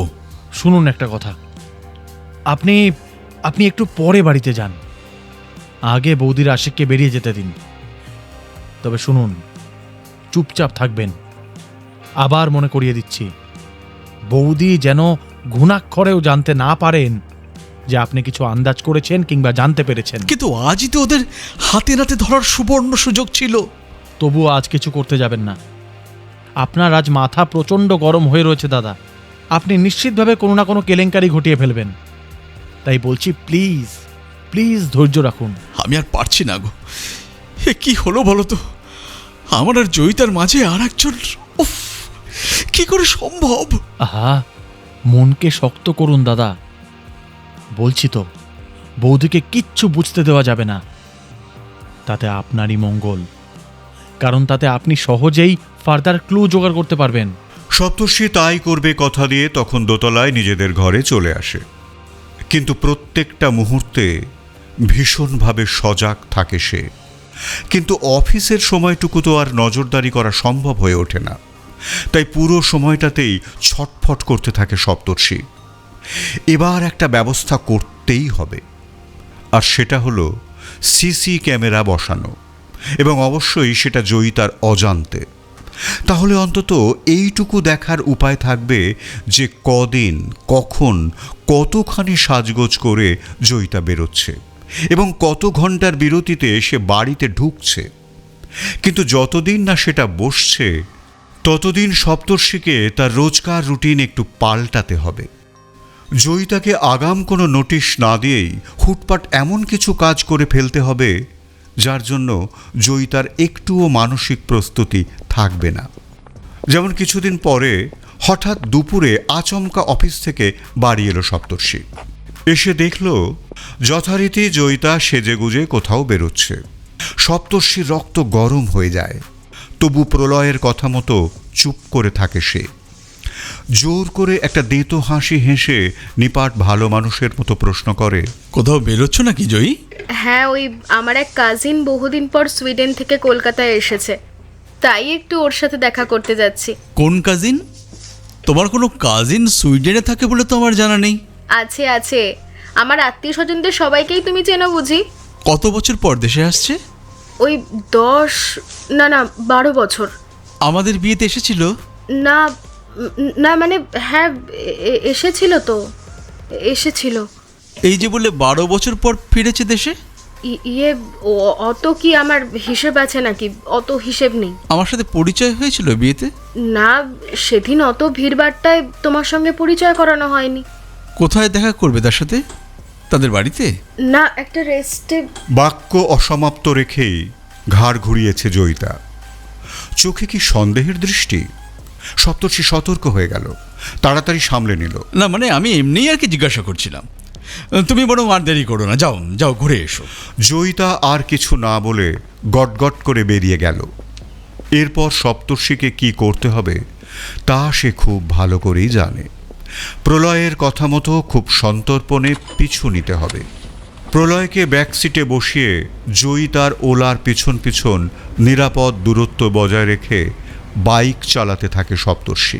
শুনুন একটা কথা, আপনি আপনি একটু পরে বাড়িতে যান, আগে বৌদির আশিককে বেরিয়ে যেতে দিন। তবে শুনুন, চুপচাপ থাকবেন। আবার মনে করিয়ে দিচ্ছি, বৌদি যেন ঘুণাক্ষরেও জানতে না পারেন যে আপনি কিছু আন্দাজ করেছেন কিংবা জানতে পেরেছেন। কিন্তু আজই তো ওদের হাতে নাতে ধরার সুবর্ণ সুযোগ ছিল। তবুও আজ কিছু করতে যাবেন না। আপনার আজ মাথা প্রচণ্ড গরম হয়ে রয়েছে দাদা, আপনি নিশ্চিতভাবে কোনো না কোনো কেলেঙ্কারি ঘটিয়ে ফেলবেন। তাই বলছি, প্লিজ প্লিজ ধৈর্য রাখুন। আমি আর পারছি না গো, এ কি হলো বলো তো? আমার আর জয়িতার মাঝে আর একজন, উফ, কি করে সম্ভব? আহা, মনকে শক্ত করুন দাদা। বলছি তো, বৌদিকে কিচ্ছু বুঝতে দেওয়া যাবে না। তাতে আপনারই মঙ্গল, কারণ তাতে আপনি সহজেই ফার্দার ক্লু জোগাড় করতে পারবেন। সপ্তর্ষি তাই করবে কথা দিয়ে তখন দোতলায় নিজেদের ঘরে চলে আসে, কিন্তু প্রত্যেকটা মুহূর্তে ভীষণভাবে সজাগ থাকে সে। কিন্তু অফিসের সময়টুকু তো আর নজরদারি করা সম্ভব হয়ে ওঠে না, তাই পুরো সময়টাতেই ছটফট করতে থাকে সপ্তর্ষি। এবার একটা ব্যবস্থা করতেই হবে, আর সেটা হলো সিসি ক্যামেরা বসানো, এবং অবশ্যই সেটা জয়িতার অজান্তে। তাহলে অন্তত এইটুকু দেখার উপায় থাকবে যে কদিন, কখন, কতখানি সাজগোজ করে জয়িতা বেরোচ্ছে এবং কত ঘন্টার বিরতিতে সে বাড়িতে ঢুকছে। কিন্তু যতদিন না সেটা বসছে ততদিন সপ্তর্ষিকে তার রোজকার রুটিন একটু পাল্টাতে হবে। জয়িতাকে আগাম কোনো নোটিশ না দিয়েই হুটপাট এমন কিছু কাজ করে ফেলতে হবে যার জন্য জয়িতার একটুও মানসিক প্রস্তুতি থাকবে না। যেমন কিছুদিন পরে হঠাৎ দুপুরে আচমকা অফিস থেকে বাড়ি এলো সপ্তর্ষি। এসে দেখল যথারীতি জয়িতা সেজেগুজে কোথাও বেরোচ্ছে। সপ্তর্ষির রক্ত গরম হয়ে যায়, তবু প্রলয়ের কথা মতো চুপ করে থাকে সে। জোর করে একটা দেতো হাসি হেসে নিপাট ভালো মানুষের মতো প্রশ্ন করে, কোথাও বেরোচ্ছ নাকি জয়ী? হ্যাঁ, ওই আমার এক কাজিন বহুদিন পর সুইডেন থেকে কলকাতায় এসেছে, তাই একটু ওর সাথে দেখা করতে যাচ্ছি। কোন কাজিন? তোমার কোনো কাজিন সুইডেনে থাকে বলে তো আমার জানা নেই। আছে আছে, আমার আত্মীয় স্বজনদের সবাইকেই তুমি চেনো বুঝি। কত বছর পর দেশে আসছে? ওই 12 বছর। আমাদের বিয়েতে এসেছিল? না না, মানে হ্যাঁ এসেছিল তো, এসেছিল। এই যে বলে 12 বছর পর ফিরেছে দেশে? ইয়ে অত কি আমার হিসেব আছে নাকি? অত হিসেব নেই। আমার সাথে পরিচয় হয়েছিল বিয়েতে? না, সেদিন অত ভিড়ভাট্টায় তোমার সঙ্গে পরিচয় করানো হয়নি। কোথায় দেখা করবে তার সাথে? তাদের বাড়িতে? না, একটা রেস্টে। বাক্য অসমাপ্ত রেখেই ঘাড় ঘুরিয়েছে জয়িতা। চোখে কি সন্দেহের দৃষ্টি? সপ্তর্ষি সতর্ক হয়ে গেল, তাড়াতাড়ি সামলে নিল। না মানে আমি এমনিই আর কি জিজ্ঞাসা করছিলাম। তুমি বরং আর দেরি করো না, যাও যাও ঘুরে এসো। জয়িতা আর কিছু না বলে গটগট করে বেরিয়ে গেল। এরপর সপ্তর্ষিকে কি করতে হবে তা সে খুব ভালো করেই জানে। প্রলয়ের কথা মতো খুব সন্তর্পণে পিছু নিতে হবে। প্রলয়কে ব্যাকসিটে বসিয়ে জয়িতার ওলার পিছন পিছন নিরাপদ দূরত্ব বজায় রেখে বাইক চালাতে থাকে সপ্তর্ষি।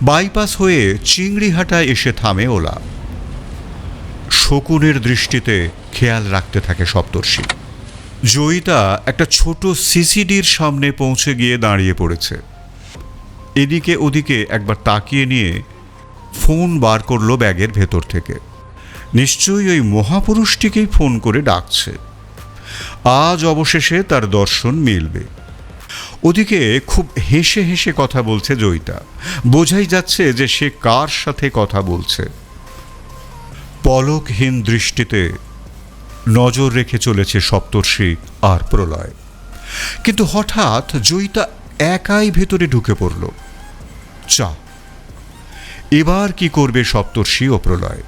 বাইপাস হয়ে চিংড়িহাটায় এসে থামে ওলা। শকুনের দৃষ্টিতে খেয়াল রাখতে থাকে সপ্তর্ষি। জয়িতা একটা ছোট সিসিডির সামনে পৌঁছে গিয়ে দাঁড়িয়ে পড়েছে। এদিকে ওদিকে একবার তাকিয়ে নিয়ে ফোন বার করলো ব্যাগের ভেতর থেকে। নিশ্চয়ই ওই মহাপুরুষটিকেই ফোন করে ডাকছে। আজ অবশেষে তার দর্শন মিলবে। ওদিকে খুব হেসে হেসে কথা বলছে জয়িতা। বোঝাই যাচ্ছে যে সে কার সাথে কথা বলছে। পলকহীন দৃষ্টিতে নজর রেখে চলেছে সপ্তর্ষি আর প্রলয়। কিন্তু হঠাৎ জয়িতা একাই ভেতরে ঢুকে পড়ল। এবার কি করবে সপ্তর্ষি ও প্রলয়?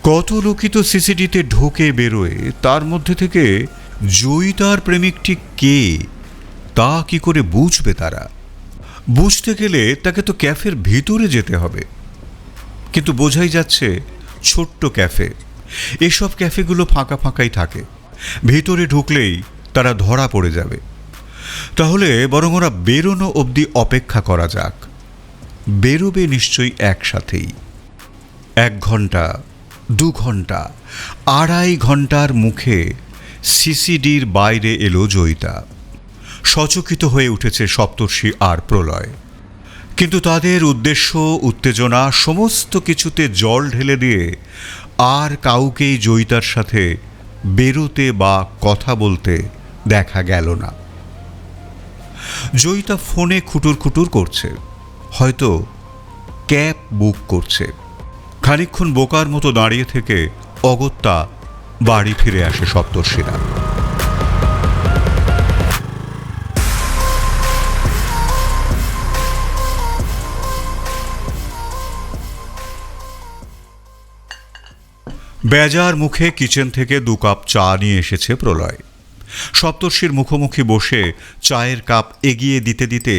কত লোকিত সিসিডিতে ঢোকে বেরোয়, তার মধ্যে থেকে জয়িতার প্রেমিকটি কে তা কি করে বুঝবে তারা? বুঝতে গেলে তাকে তো ক্যাফের ভিতরে যেতে হবে। কিন্তু বোঝাই যাচ্ছে ছোট্ট ক্যাফে, এসব ক্যাফেগুলো ফাঁকা ফাঁকাই থাকে। ভিতরে ঢুকলেই তারা ধরা পড়ে যাবে। তাহলে বরং ওরা বেরোনো অবধি অপেক্ষা করা যাক। বেরোবে নিশ্চয়ই একসাথেই। 1 ঘন্টা, 2 ঘন্টা, 2.5 ঘন্টার মুখে সিসিডির বাইরে এলো জয়িতা। সচকিত হয়ে উঠেছে সপ্তর্ষি আর প্রলয়। কিন্তু তাদের উদ্দেশ্য, উত্তেজনা সমস্ত কিছুতে জল ঢেলে দিয়ে আর কাউকেই জয়িতার সাথে বেরোতে বা কথা বলতে দেখা গেল না। জয়িতা ফোনে খুটুর খুটুর করছে, হয়তো ক্যাব বুক করছে। খানিকক্ষণ বোকার মতো দাঁড়িয়ে থেকে অগত্যা বাড়ি ফিরে আসে সপ্তর্ষিরা। বেজার মুখে কিচেন থেকে 2 কাপ চা নিয়ে এসেছে প্রলয়। সপ্তর্ষির মুখোমুখি বসে চায়ের কাপ এগিয়ে দিতে দিতে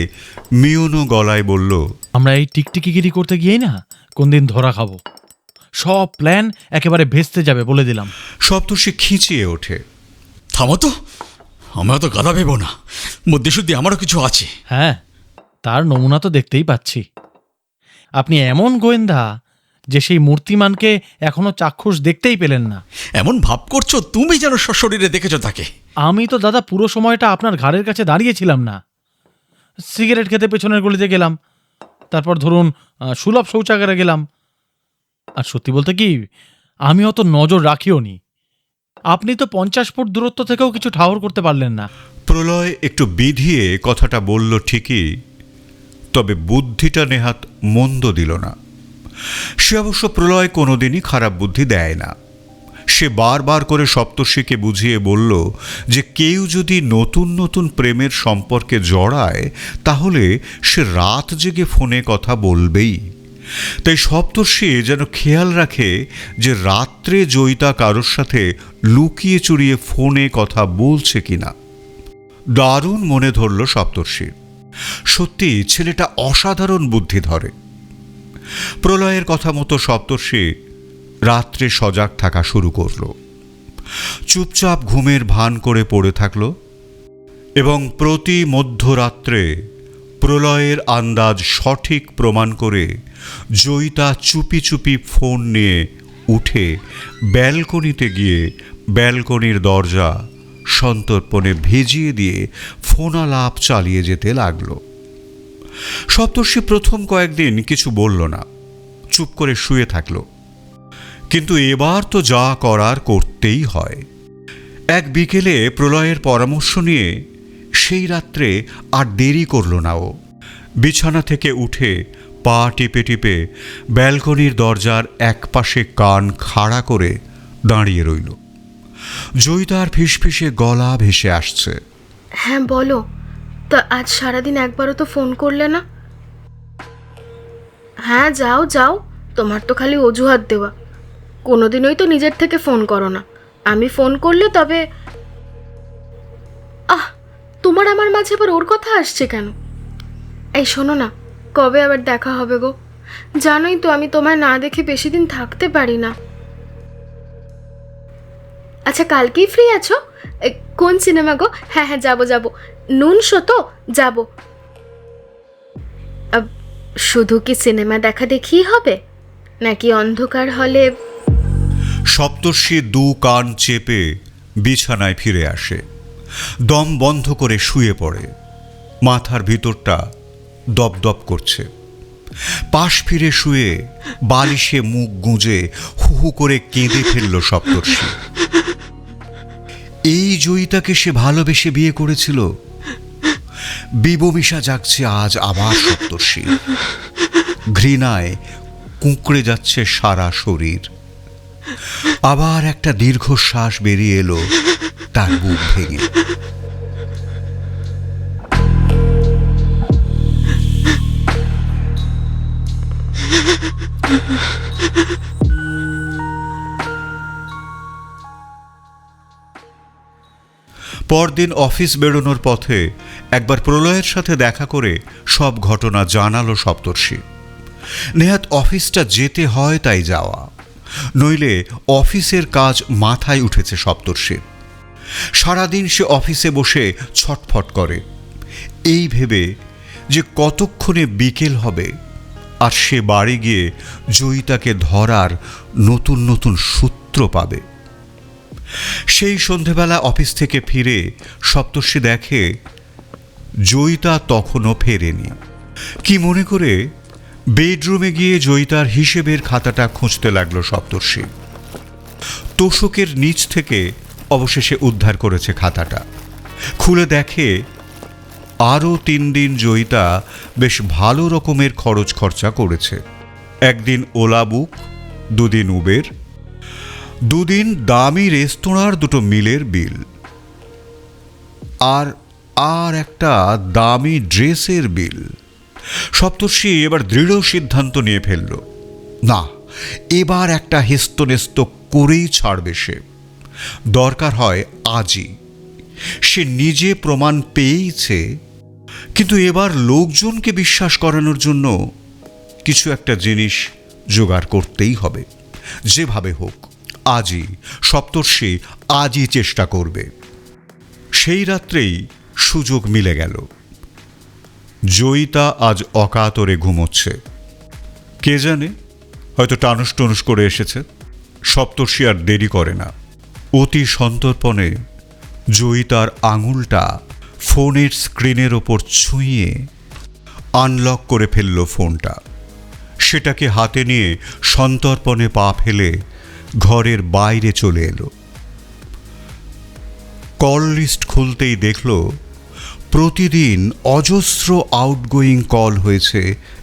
মিউনো গলায় বলল, আমরা এই টিকটিকিগিরি করতে গিয়েই না কোন দিন ধরা খাবো। সব প্ল্যান একেবারে ভেস্তে যাবে বলে দিলাম। সপ্তর্ষি খিঁচিয়ে ওঠে। থামো তো, আমরা তো গাধা ভেবো না, মধ্যে শুদ্ধি আমারও কিছু আছে। হ্যাঁ, তার নমুনা তো দেখতেই পাচ্ছি। আপনি এমন গোয়েন্দা যে সেই মূর্তিমানকে এখনো চাক্ষুষ দেখতেই পেলেন না। এমন ভাব করছো তুমি যেন সশরীরে দেখেছো তাকে। আমি তো দাদা পুরো সময়টা আপনার ঘাড়ের কাছে দাঁড়িয়েছিলাম না। সিগারেট খেতে পেছনের গলিতে গেলাম, তারপর ধরুন সুলভ শৌচাগারে গেলাম। আর সত্যি বলতে কি, আমি অত নজর রাখিও নি। আপনি তো 50 ফুট দূরত্ব থেকেও কিছু ঠাহর করতে পারলেন না। প্রলয় একটু বিধিয়ে কথাটা বলল ঠিকই, তবে বুদ্ধিটা নেহাত মন্দ দিল না। সে অবশ্য প্রলয় কোনোদিনই খারাপ বুদ্ধি দেয় না। সে বারবার করে সপ্তর্ষিকে বুঝিয়ে বলল যে কেউ যদি নতুন নতুন প্রেমের সম্পর্কে জড়ায় তাহলে সে রাত জেগে ফোনে কথা বলবেই। তাই সপ্তর্ষি যেন খেয়াল রাখে যে রাত্রে জয়িতা কারোর সাথে লুকিয়ে চুরিয়ে ফোনে কথা বলছে কিনা। দারুণ মনে ধরল সপ্তর্ষির। সত্যি ছেলেটা অসাধারণ বুদ্ধি ধরে। প্রলয়ের কথা মতো সপ্তর্ষি রাত্রে সজাগ থাকা শুরু করল। চুপচাপ ঘুমের ভান করে পড়ে থাকল এবং প্রতি মধ্যরাত্রে প্রলয়ের আন্দাজ সঠিক প্রমাণ করে জয়িতা চুপি চুপি ফোন নিয়ে উঠে ব্যালকনিতে গিয়ে ব্যালকনির দরজা সন্তর্পণে ভেজিয়ে দিয়ে ফোনালাপ চালিয়ে যেতে লাগল। সপ্তর্ষি প্রথম কয়েকদিন কিছু বলল না, চুপ করে শুয়ে থাকল। কিন্তু এবার তো যা করার করতেই হয়। এক বিকেলে প্রলয়ের পরামর্শ নিয়ে সেই রাত্রে আর দেরি করল না ও। বিছানা থেকে উঠে পা টিপে টিপে ব্যালকনির দরজার একপাশে কান খাড়া করে দাঁড়িয়ে রইল। জয়িতার ফিসফিসে গলা ভেসে আসছে। হ্যাঁ বলো, তা আজ সারাদিন একবারও তো ফোন করলে না। হ্যাঁ যাও যাও, তোমার তো খালি অজুহাত দেওয়া। কোনোদিনই তো নিজের থেকে ফোন করো না। আমি ফোন করলে তবে তোমার আমার মাঝে আবার ওর কথা আসছে কেন? এই শোনো না, কবে আবার দেখা হবে গো? জানোই তো আমি তোমায় না দেখে বেশি দিন থাকতে পারি না। আচ্ছা কালকেই ফ্রি আছো? কোন সিনেমা গো? হ্যাঁ হ্যাঁ যাবো যাবো, নুন শো তো যাবো। শুধু কি সিনেমা দেখা দেখিই হবে নাকি অন্ধকার হলে? সপ্তর্ষি দু কান চেপে বিছানায় ফিরে আসে, দম বন্ধ করে শুয়ে পড়ে। মাথার ভিতরটা দপদপ করছে। পাশ ফিরে শুয়ে বালিশে মুখ গুঁজে হু হু করে কেঁদে ফেলল সপ্তর্ষি। এই জয়িতাকে সে ভালোবেসে বিয়ে করেছিল। বিবমিশা জাগছে আজ আবার সপ্তর্ষি। ঘৃণায় কুঁকড়ে যাচ্ছে সারা শরীর। আবার একটা দীর্ঘশ্বাস বেরিয়ে এলো তার বুক ভেঙে। পরদিন অফিস বেরোনোর পথে একবার প্রলয়ের সাথে দেখা করে সব ঘটনা জানালো সপ্তর্ষি। নেহাত অফিসটা যেতে হয় তাই যাওয়া, নইলে অফিসের কাজ মাথায় উঠেছে সপ্তর্ষির। সারাদিন সে অফিসে বসে ছটফট করে, এই ভেবে যে কতক্ষণে বিকেল হবে আর সে বাড়ি গিয়ে জয়িতাকে ধরার নতুন নতুন সূত্র পাবে। সেই সন্ধেবেলা অফিস থেকে ফিরে সপ্তর্ষি দেখে জয়িতা তখনও ফেরেনি। কি মনে করে বেডরুমে গিয়ে জয়িতার হিসেবের খাতাটা খুঁজতে লাগলো সপ্তর্ষি। তোষকের নিচ থেকে অবশেষে উদ্ধার করেছে খাতাটা। খুলে দেখে আরও 3 দিন জয়িতা বেশ ভালো রকমের খরচ খরচা করেছে। একদিন ওলা বুক, 2 দিন উবের, 2 দিন দামি রেস্তোরাঁর 2 মিলের বিল, আর একটা দামি ড্রেসের বিল। সপ্তর্ষি এবার দৃঢ় সিদ্ধান্ত নিয়ে ফেলল, না এবার একটা হেস্তনেস্ত করেই ছাড়বে সে। দরকার হয় আজই। সে নিজে প্রমাণ পেয়েছে, কিন্তু এবার লোকজনকে বিশ্বাস করানোর জন্য কিছু একটা জিনিস জোগাড় করতেই হবে। যেভাবে হোক আজই সপ্তর্ষি আজই চেষ্টা করবে। সেই রাত্রেই সুযোগ মিলে গেল। জয়িতা আজ অকাতরে ঘুমোচ্ছে। কে জানে, হয়তো টানুস টনুস করে এসেছে। সপ্তর্ষি আর দেরি করে না। অতি সন্তর্পণে জয়িতার আঙুলটা ফোনের স্ক্রিনের ওপর ছুঁয়ে আনলক করে ফেলল ফোনটা। সেটাকে হাতে নিয়ে সন্তর্পণে পা ফেলে ঘরের বাইরে চলে এলো। কল লিস্ট খুলতেই দেখল প্রতিদিন অজস্র আউটগোয়িং কল হয়েছে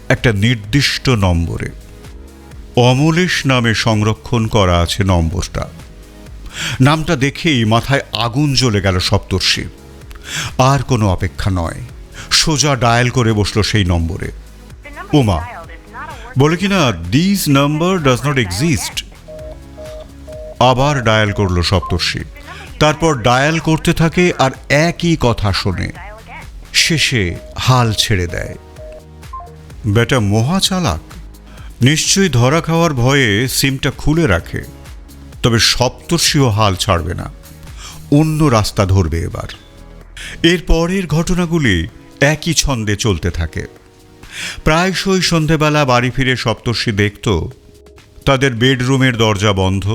একটা নির্দিষ্ট নম্বরে। অমলেশ নামে সংরক্ষণ করা আছে নম্বরটা। নামটা দেখেই মাথায় আগুন জ্বলে গেল সপ্তর্ষি। আর কোনো অপেক্ষা নয়, সোজা ডায়াল করে বসলো সেই নম্বরে। ওমা, বলে কিনা this number does not exist. আবার ডায়াল করলো সপ্তর্ষি। তারপর ডায়াল করতে থাকে আর একই কথা শোনে। শেষে হাল ছেড়ে দেয়। বেটা মহা চালাক, নিশ্চয়ই ধরা খাওয়ার ভয়ে সিমটা খুলে রাখে। তবে সপ্তর্ষিও হাল ছাড়বে না, অন্য রাস্তা ধরবে এবার। এর পরের ঘটনাগুলি একই ছন্দে চলতে থাকে। প্রায়শই সন্ধেবেলা বাড়ি ফিরে সপ্তর্ষি দেখত তাদের বেডরুমের দরজা বন্ধ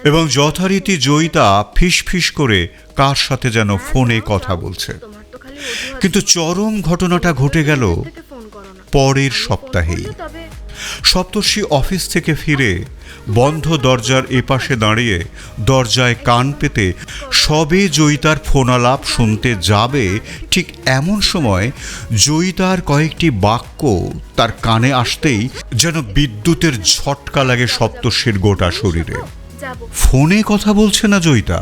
এবং যথারীতি জয়িতা ফিস করে কার সাথে যেন ফোনে কথা বলছে। কিন্তু চরম ঘটনাটা ঘটে গেল পরের সপ্তাহেই। সপ্তর্ষি অফিস থেকে ফিরে বন্ধ দরজার এপাশে দাঁড়িয়ে দরজায় কান পেতে সবে জয়িতার ফোনালাপ শুনতে যাবে, ঠিক এমন সময় জয়িতার কয়েকটি বাক্য তার কানে আসতেই যেন বিদ্যুতের ঝটকা লাগে সপ্তর্ষির গোটা শরীরে। ফোনে কথা বলছে না জয়িতা,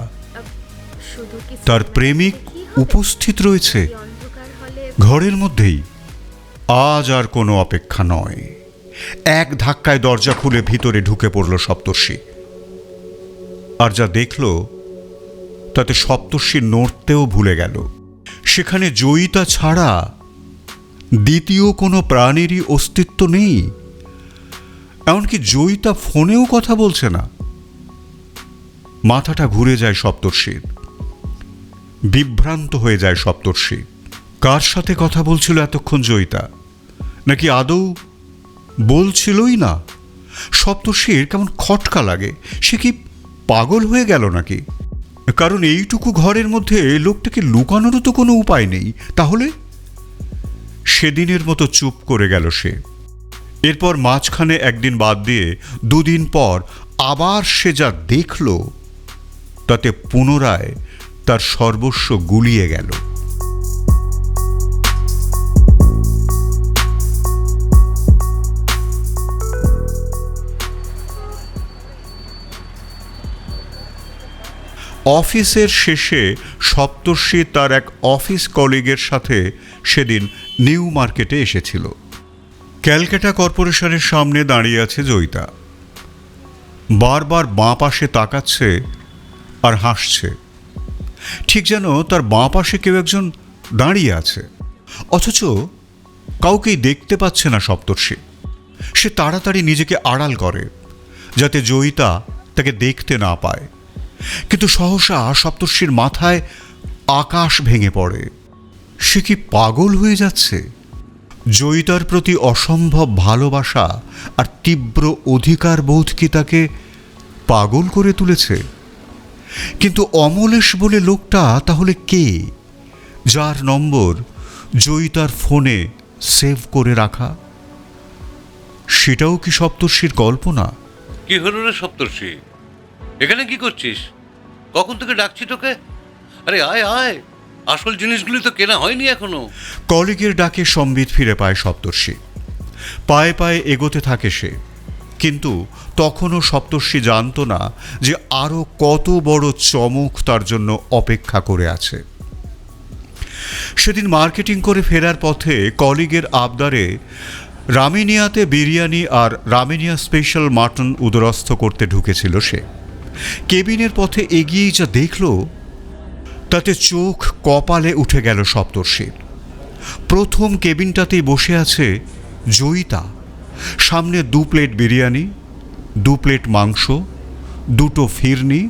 তার প্রেমিক উপস্থিত রয়েছে ঘরের মধ্যেই। আজ আর কোনো অপেক্ষা নয়, এক ধাক্কায় দরজা খুলে ভিতরে ঢুকে পড়ল সপ্তর্ষি। আর যা দেখল তাতে সপ্তর্ষি নড়তেও ভুলে গেল। সেখানে জয়িতা ছাড়া দ্বিতীয় কোনো প্রাণীরই অস্তিত্ব নেই। এমনকি জয়িতা ফোনেও কথা বলছে না। মাথাটা ঘুরে যায় সপ্তর্ষির, বিভ্রান্ত হয়ে যায় সপ্তর্ষি। কার সাথে কথা বলছিল এতক্ষণ জয়িতা, নাকি আদৌ বলছিলই না? সপ্তর্ষির কেমন খটকা লাগে। সে কি পাগল হয়ে গেল নাকি? কারণ এইটুকু ঘরের মধ্যে লোকটাকে লুকানোরও তো কোনো উপায় নেই। তাহলে সেদিনের মতো চুপ করে গেল সে। এরপর মাঝখানে একদিন বাদ দিয়ে দুদিন পর আবার সে যা দেখল তাতে পুনরায় তার সর্বস্ব গুলিয়ে গেল। অফিসের শেষে সপ্তর্ষি তার এক অফিস কলিগের সাথে সেদিন নিউ মার্কেটে এসেছিল। ক্যালকাটা কর্পোরেশনের সামনে দাঁড়িয়ে আছে জয়িতা। বারবার বাঁ পাশে তাকাচ্ছে আর হাসছে, ঠিক যেন তার বাঁ পাশে কেউ একজন দাঁড়িয়ে আছে, অথচ কাউকেই দেখতে পাচ্ছে না সপ্তর্ষি। সে তাড়াতাড়ি নিজেকে আড়াল করে যাতে জয়িতা তাকে দেখতে না পায়। কিন্তু সহসা সপ্তর্ষির মাথায় আকাশ ভেঙে পড়ে। সে কি পাগল হয়ে যাচ্ছে? জয়িতার প্রতি অসম্ভব ভালোবাসা আর তীব্র অধিকার বোধ কি তাকে পাগল করে তুলেছে? কিন্তু অমলেশ বলে লোকটা তাহলে কে, যার নম্বর জয়িতার ফোনে সেভ করে রাখা? সেটাও কি সপ্তর্ষির কল্পনা? কি হলো রে সপ্তর্ষি, এখানে কি করছিস? কখন থেকে ডাকছি তোকে। আরে আয় আয়, আসল জিনিসগুলি তো কেনা হয়নি এখনো। কলিগের ডাকে সম্বিত ফিরে পায় সপ্তর্ষি। পায়ে পায়ে এগোতে থাকে সে। কিন্তু তখনও সপ্তর্ষি জানত না যে আরও কত বড় চমক তার জন্য অপেক্ষা করে আছে। সেদিন মার্কেটিং করে ফেরার পথে কলিগের আবদারে রামিনিয়াতে বিরিয়ানি আর রামিনিয়া স্পেশাল মাটন উদরস্থ করতে ঢুকেছিল সে। কেবিনের পথে এগিয়েই যা দেখল তাতে চোখ কপালে উঠে গেল সপ্তর্ষির। প্রথম কেবিনটাতেই বসে আছে জয়িতা, সামনে 2 প্লেট বিরিয়ানি, 2 প্লেট মাংস, 2টো ফিরনি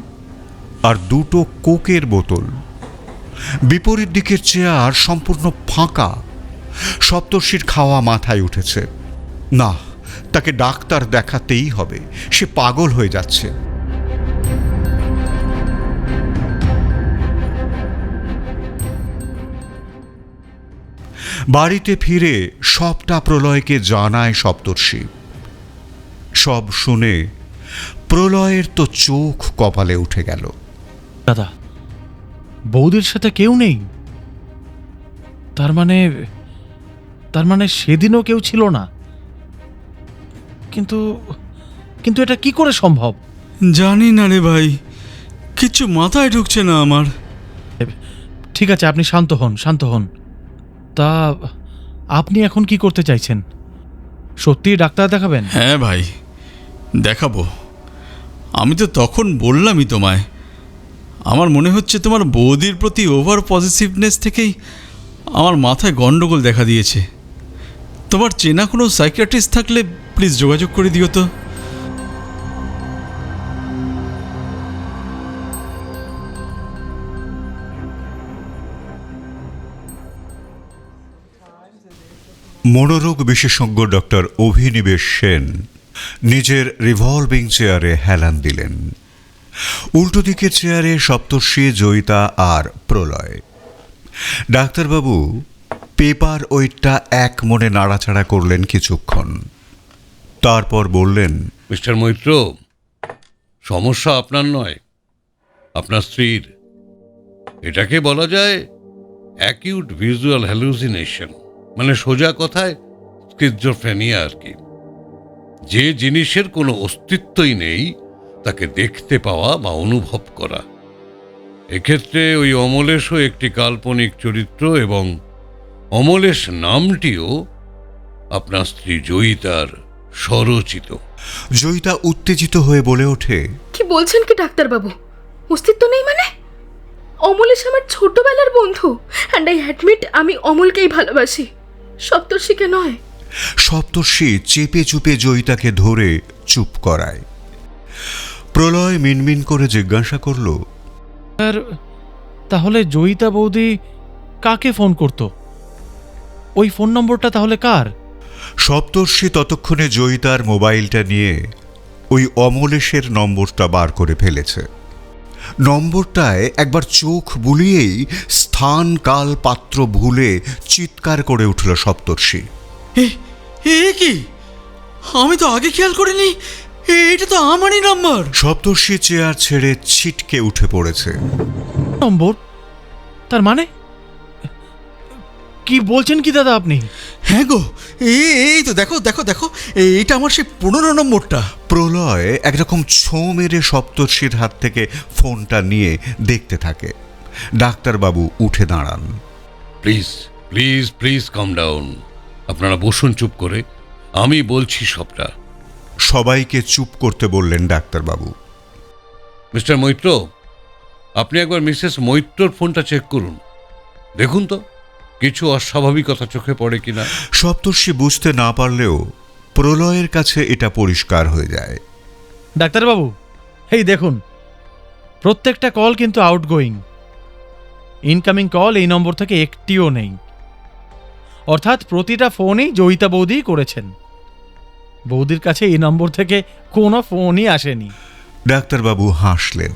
আর 2টো কোকের বোতল। বিপরীত দিকের চেয়ার সম্পূর্ণ ফাঁকা। সপ্তর্ষির খাওয়া মাথায় উঠেছে। না, তাকে ডাক্তার দেখাতেই হবে, সে পাগল হয়ে যাচ্ছে। বাড়িতে ফিরে সবটা প্রলয়কে জানায় সপ্তর্ষি। সব শুনে প্রলয়ের তো চোখ কপালে উঠে গেল। দাদা, বৌদির সাথে কেউ নেই? তার মানে সেদিনও কেউ ছিল না? কিন্তু কিন্তু এটা কি করে সম্ভব? জানি না রে ভাই, কিছু মাথায় ঢুকছে না আমার। ঠিক আছে, আপনি শান্ত হন, শান্ত হন। তা আপনি এখন কি করতে চাইছেন? সত্যি ডাক্তার দেখাবেন? হ্যাঁ ভাই, দেখাবো। আমি তো তখন বললামই তোমায়, আমার মনে হচ্ছে তোমার বৌদির প্রতি ওভার পজিটিভনেস থেকেই আমার মাথায় গন্ডগোল দেখা দিয়েছে। তোমার চেনা কোনো সাইকিয়াট্রিস্ট থাকলে প্লিজ যোগাযোগ করে দিও তো। মনোরোগ বিশেষজ্ঞ ডক্টর অভিনিবেশ সেন নিজের রিভলভিং চেয়ারে হেলান দিলেন। উল্টো দিকের চেয়ারে সপ্তর্ষি, জয়িতা আর প্রলয়। ডাক্তারবাবু পেপার ওয়েটটা এক মনে নাড়াচাড়া করলেন কিছুক্ষণ, তারপর বললেন, মিস্টার মৈত্র, সমস্যা আপনার নয়, আপনার স্ত্রীর। এটাকে বলা যায় অ্যাকিউট ভিজুয়াল হ্যালুসিনেশন, মানে সোজা কথায় স্কিজোফ্রেনিয়া আর কি। যে জিনিসের কোনো অস্তিত্বই নেই তাকে দেখতে পাওয়া বা অনুভব করা। এক্ষেত্রে ওই অমলেশও একটি কাল্পনিক চরিত্র, এবং অমলেশ নামটিও আপনার স্ত্রী জয়িতার স্বরচিত। জয়িতা উত্তেজিত হয়ে বলে ওঠে, কি বলছেন কি ডাক্তারবাবু? অস্তিত্ব নেই মানে? অমলেশ আমার ছোটবেলার বন্ধু, অ্যান্ড আই অ্যাডমিট আমি অমলকেই ভালোবাসি, সপ্তর্ষিকে নয়। সপ্তর্ষি চেপে চুপে জয়িতাকে ধরে চুপ করায়। প্রলয় মিনমিন করে জিজ্ঞাসা করল, আর তাহলে জয়িতা বৌদি কাকে ফোন করত? ওই ফোন নম্বরটা তাহলে কার? সপ্তর্ষি ততক্ষণে জয়িতার মোবাইলটা নিয়ে ওই অমলেশের নম্বরটা বার করে ফেলেছে। নম্বরটায় একবার চোখ বুলিয়েই স্থান কাল পাত্র ভুলে চিৎকার করে উঠল সপ্তর্ষি। এ কি, আমি তো আগে খেয়াল করিনি, এটা তো আমারই নাম্বার। সপ্তর্ষি চেয়ার ছেড়ে ছিটকে উঠে পড়েছে। নম্বর? তার মানে কি বলছেন কি দাদা আপনি? হ্যাঁ গো, এই তো দেখো দেখো দেখো, এইটা আমার সেই 15 নম্বরটা। প্রলয় একরকম ছোঁ মেরে সপ্তর্ষির হাত থেকে ফোনটা নিয়ে দেখতে থাকে। ডাক্তারবাবু উঠে দাঁড়ান। Please please please calm down. আপনারা বসুন চুপ করে, আমি বলছি সবটা। সবাইকে চুপ করতে বললেন ডাক্তারবাবু। মিস্টার মৈত্র, আপনি একবার মিসেস মৈত্রর ফোনটা চেক করুন, দেখুন তো কিছু অস্বাভাবিকতা চোখে পড়ে কিনা। সপ্তর্ষি বুঝতে না পারলেও প্রলয়ের কাছে এটা পরিষ্কার হয়ে যায়। ডাক্তারবাবু, এই দেখুন, প্রত্যেকটা কল কিন্তু আউটগোয়িং। ইনকামিং কল এই নম্বর থেকে একটিও নেই। অর্থাৎ প্রতিটা ফোনই জয়িতা বৌদি করেছেন। বৌদির কাছে এই নম্বর থেকে কোনো ফোনই আসেনি। ডাক্তারবাবু হাসলেন।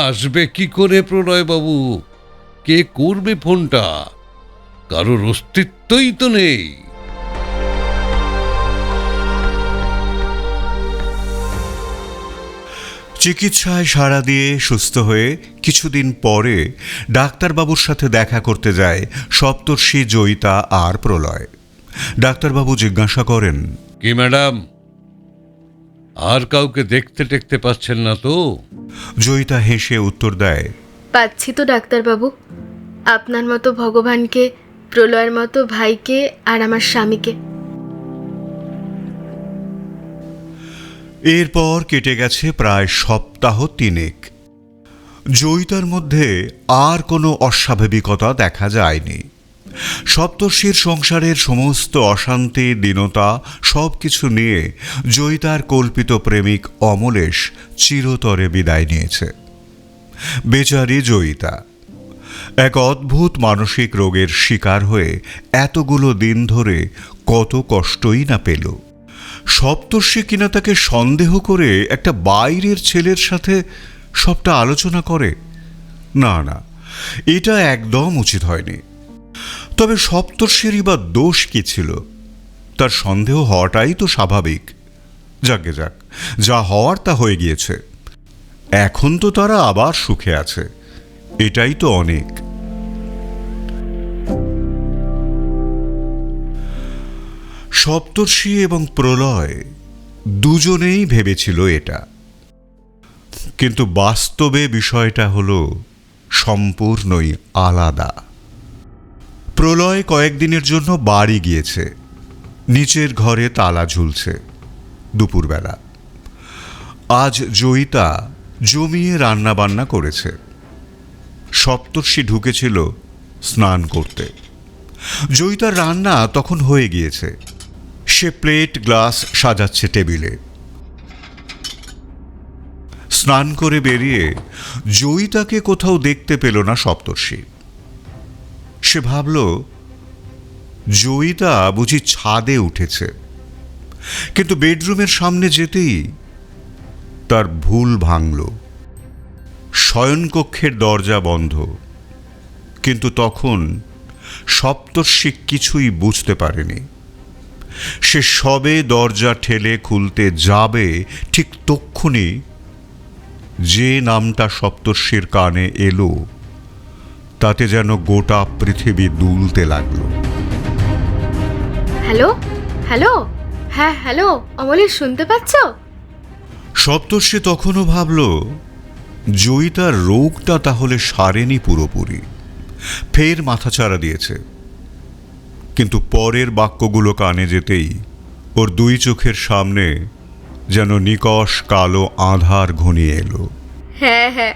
আসবে কি করে প্রলয় বাবু? কে করবে ফোনটা? কারোর অস্তিত্বই তো নেই। চিকিৎসায় সাড়া দিয়ে সুস্থ হয়ে কিছুদিন পরে ডাক্তারবাবুর সাথে দেখা করতে যায় সপ্তর্ষি, জয়িতা আর প্রলয়। ডাক্তারবাবু জিজ্ঞাসা করেন, কি ম্যাডাম, আর কাউকে দেখতে টেকতে পাচ্ছেন না তো? জয়িতা হেসে উত্তর দেয়, পাচ্ছি তো ডাক্তারবাবু, আপনার মতো ভগবানকে, প্রলয়ের মতো ভাইকে, আর আমার স্বামীকে। এরপর কেটে গেছে প্রায় সপ্তাহ 3। জয়িতার মধ্যে আর কোনো অস্বাভাবিকতা দেখা যায়নি। সপ্তর্ষির সংসারের সমস্ত অশান্তি, দীনতা সব কিছু নিয়ে জয়িতার কল্পিত প্রেমিক অমলেশ চিরতরে বিদায় নিয়েছে। বেচারি জয়িতা এক অদ্ভুত মানসিক রোগের শিকার হয়ে এতগুলো দিন ধরে কত কষ্টই না পেল। সপ্তর্ষি কিনা তাকে সন্দেহ করে একটা বাইরের ছেলের সাথে সবটা আলোচনা করে। না না, এটা একদম উচিত হয়নি। তবে সপ্তর্ষিরই বা দোষ কি ছিল? তার সন্দেহ হওয়াটাই তো স্বাভাবিক। যাকে যাক, যা হওয়ার তা হয়ে গিয়েছে। এখন তো তারা আবার সুখে আছে, এটাই তো অনেক। সপ্তর্ষি এবং প্রলয় দুজনেই ভেবেছিল এটা, কিন্তু বাস্তবে বিষয়টা হলো সম্পূর্ণই আলাদা। প্রলয় কয়েকদিনের জন্য বাড়ি গিয়েছে। নিচের ঘরে তালা ঝুলছে। দুপুরবেলা আজ জয়িতা জমিয়ে রান্নাবান্না করেছে। সপ্তর্ষি ঢুকেছিল স্নান করতে। জয়িতার রান্না তখন হয়ে গিয়েছে। সে প্লেট গ্লাস সাজাচ্ছে টেবিলে। স্নান করে বেরিয়ে জয়িতাকে কোথাও দেখতে পেল না সপ্তর্ষি। সে ভাবল জয়িতা বুঝি ছাদে উঠেছে, কিন্তু বেডরুমের সামনে যেতেই তার ভুল ভাঙল। শয়নকক্ষের দরজা বন্ধ, কিন্তু তখন সপ্তর্ষি কিছুই বুঝতে পারেনি। সে সবে দরজা ঠেলে খুলতে যাবে, ঠিক তক্ষুনি যে নামটা সপ্তর্ষির কানে এলো তাতে যেন গোটা পৃথিবী দুলতে লাগলো। হ্যালো হ্যালো, হ্যাঁ হ্যালো অমলেশ, শুনতে পাচ্ছ? সপ্তর্ষি তখনও ভাবল জয়িতার রোগটা তাহলে সারেনি পুরোপুরি। ফের মাথাচাড়া দিয়েছে, কিন্তু পরের বাক্যগুলো কানে যেতেই ওর দুই চোখের সামনে যেন নিকষ কালো আঁধার ঘনিয়ে এলো। হ্যাঁ হ্যাঁ,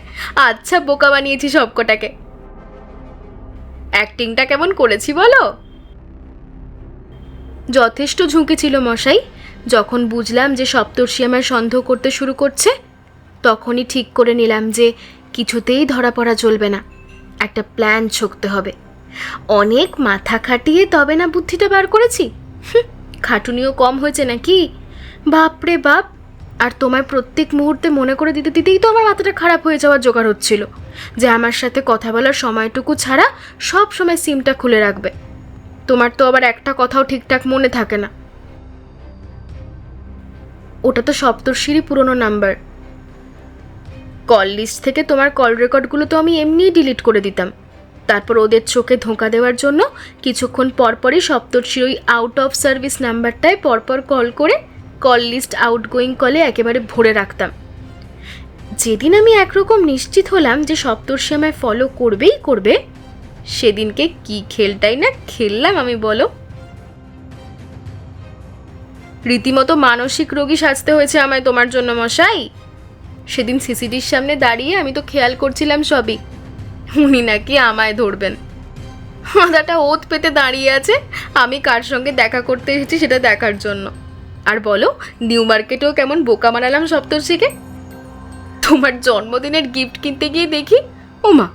আচ্ছা বোকা বানিয়েছি সবকটাকে। অ্যাক্টিংটা কেমন করেছি বলো? যথেষ্ট ঝুঁকি ছিল মশাই। যখন বুঝলাম যে সপ্তর্ষি আমার সন্দেহ করতে শুরু করছে, তখনই ঠিক করে নিলাম যে কিছুতেই ধরা পড়া চলবে না, একটা প্ল্যান ছকতে হবে। অনেক মাথা খাটিয়ে তবে না বুদ্ধিটা বার করেছি। খাটুনিও কম হয়েছে নাকি? বাপরে বাপ! আর তোমার প্রত্যেক মুহূর্তে মনে করে দিতে দিতেই তো আমার মাথাটা খারাপ হয়ে যাওয়ার জোগাড় হচ্ছিল যে আমার সাথে কথা বলার সময়টুকু ছাড়া সব সময় সিমটা খুলে রাখবে। তোমার তো আবার একটা কথাও ঠিকঠাক মনে থাকে না। ওটা তো সপ্তর্ষিরই পুরনো নাম্বার। কল লিস্ট থেকে তোমার কল রেকর্ডগুলো তো আমি এমনিই ডিলিট করে দিতাম। তারপর ওদের চোখে ধোঁকা দেওয়ার জন্য কিছুক্ষণ পরপরই সপ্তর্ষির ওই আউট অফ সার্ভিস নাম্বারটায় পরপর কল করে কল লিস্ট আউটগোয়িং কলে একেবারে ভরে রাখতাম। যেদিন আমি একরকম নিশ্চিত হলাম যে সপ্তর্ষি আমায় ফলো করবেই করবে, সেদিনকে কি খেলটাই না খেললাম আমি বলো। রীতিমতো মানসিক রোগী সাজতে হয়েছে আমায় তোমার জন্য মশাই। সেদিন সিসিটির সামনে দাঁড়িয়ে আমি তো খেয়াল করছিলাম সবই। উনি নাকি আমায় ধরবেন। মাথাটা ওত পেতে দাঁড়িয়ে আছে আমি কার সঙ্গে দেখা করতে এসেছি সেটা দেখার জন্য। আর বলো, নিউ মার্কেটেও কেমন বোকা বানালাম সপ্তর্ষিকে। তোমার জন্মদিনের গিফট কিনতে গিয়ে দেখি ওমা,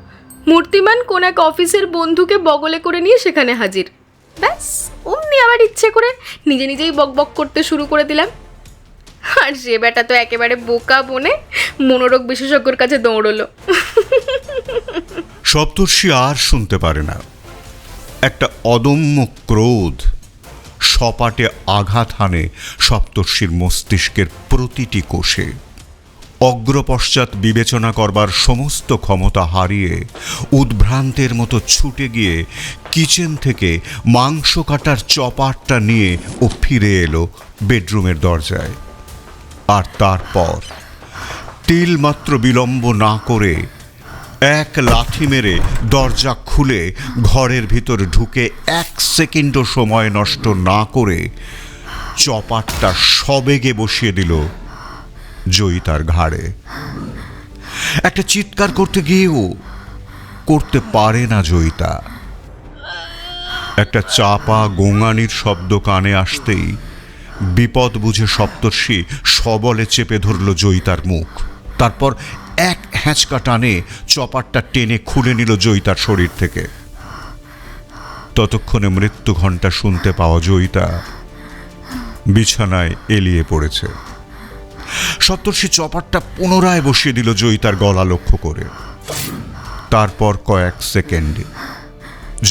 মূর্তিমান কোন এক অফিসের বন্ধুকে বগলে করে নিয়ে সেখানে হাজির। ব্যাস অমনি আবার ইচ্ছে করে নিজে নিজেই বকবক করতে শুরু করে দিলাম। আর সে বেটা তো একেবারে বোকা বনে মনোরোগ বিশেষজ্ঞর কাছে দৌড়লো। সপ্তর্ষি আর শুনতে পারে না। একটা অদম্য ক্রোধ সপাটে আঘাত হানে সপ্তর্ষির মস্তিষ্কের প্রতিটি কোষে। অগ্রপশ্চাৎ বিবেচনা করবার সমস্ত ক্ষমতা হারিয়ে উদ্ভ্রান্তের মতো ছুটে গিয়ে কিচেন থেকে মাংস কাটার চপারটা নিয়ে ও ফিরে এলো বেডরুমের দরজায়। আর তারপর তিলমাত্র বিলম্ব না করে এক লাথি মেরে দরজা খুলে ঘরের ভিতর ঢুকে 1 সেকেন্ডও সময় নষ্ট না করে চপারটা সবেগে বসিয়ে দিল জয়িতার ঘাড়ে। একটা চিৎকার করতে গিয়েও করতে পারে না জয়িতা। একটা চাপা গোঙানির শব্দ কানে আসতেই বিপদ বুঝে সপ্তর্ষি সবলে চেপে ধরল জয়িতার মুখ। তারপর এক হ্যাঁচকা টানে চপারটা টেনে খুলে নিল জয়িতার শরীর থেকে। ততক্ষণে মৃত্যু ঘণ্টা শুনতে পাওয়া জয়িতা বিছানায় এলিয়ে পড়েছে। সপ্তর্ষি চপারটা পুনরায় বসিয়ে দিল জয়িতার গলা লক্ষ্য করে। তারপর কয়েক সেকেন্ডে,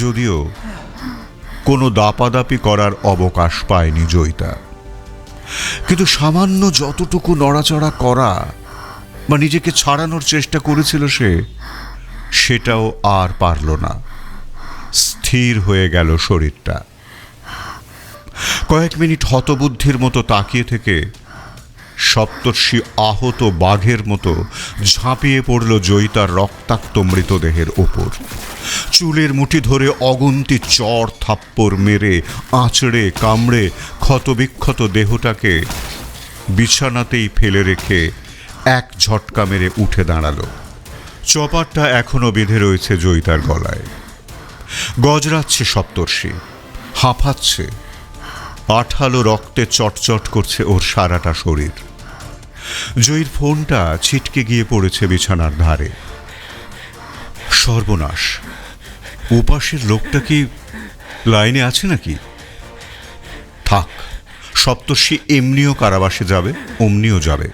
যদিও কোনো দাপাদাপি করার অবকাশ পায়নি জয়িতা, কিন্তু সামান্য যতটুকু নড়াচড়া করা বা নিজেকে ছাড়ানোর চেষ্টা করেছিল সেটাও আর পারল না। স্থির হয়ে গেল শরীরটা। কয়েক মিনিট হতবুদ্ধির মতো তাকিয়ে থেকে সপ্তর্ষি আহত বাঘের মতো ঝাঁপিয়ে পড়ল জয়িতার রক্তাক্ত মৃতদেহের ওপর। চুলের মুঠি ধরে অগুন্তি চড় থাপ্পড় মেরে আঁচড়ে কামড়ে ক্ষতবিক্ষত দেহটাকে বিছানাতেই ফেলে রেখে এক ঝটকা মেরে উঠে দাঁড়ালো। চপারটা এখনো বেঁধে রয়েছে জয়িতার গলায়। গজরাচ্ছে সপ্তর্ষি, হাঁপাচ্ছে, আঠালো রক্তে চটচট করছে ওর সারাটা শরীর। জয়ীর ফোনটা ছিটকে গিয়ে পড়েছে বিছানার ধারে। সর্বনাশ, উপাসের লোকটা কি লাইনে আছে নাকি? থাক, সপ্তর্ষি এমনিও কারাবাসে যাবে, অমনিও যাবে।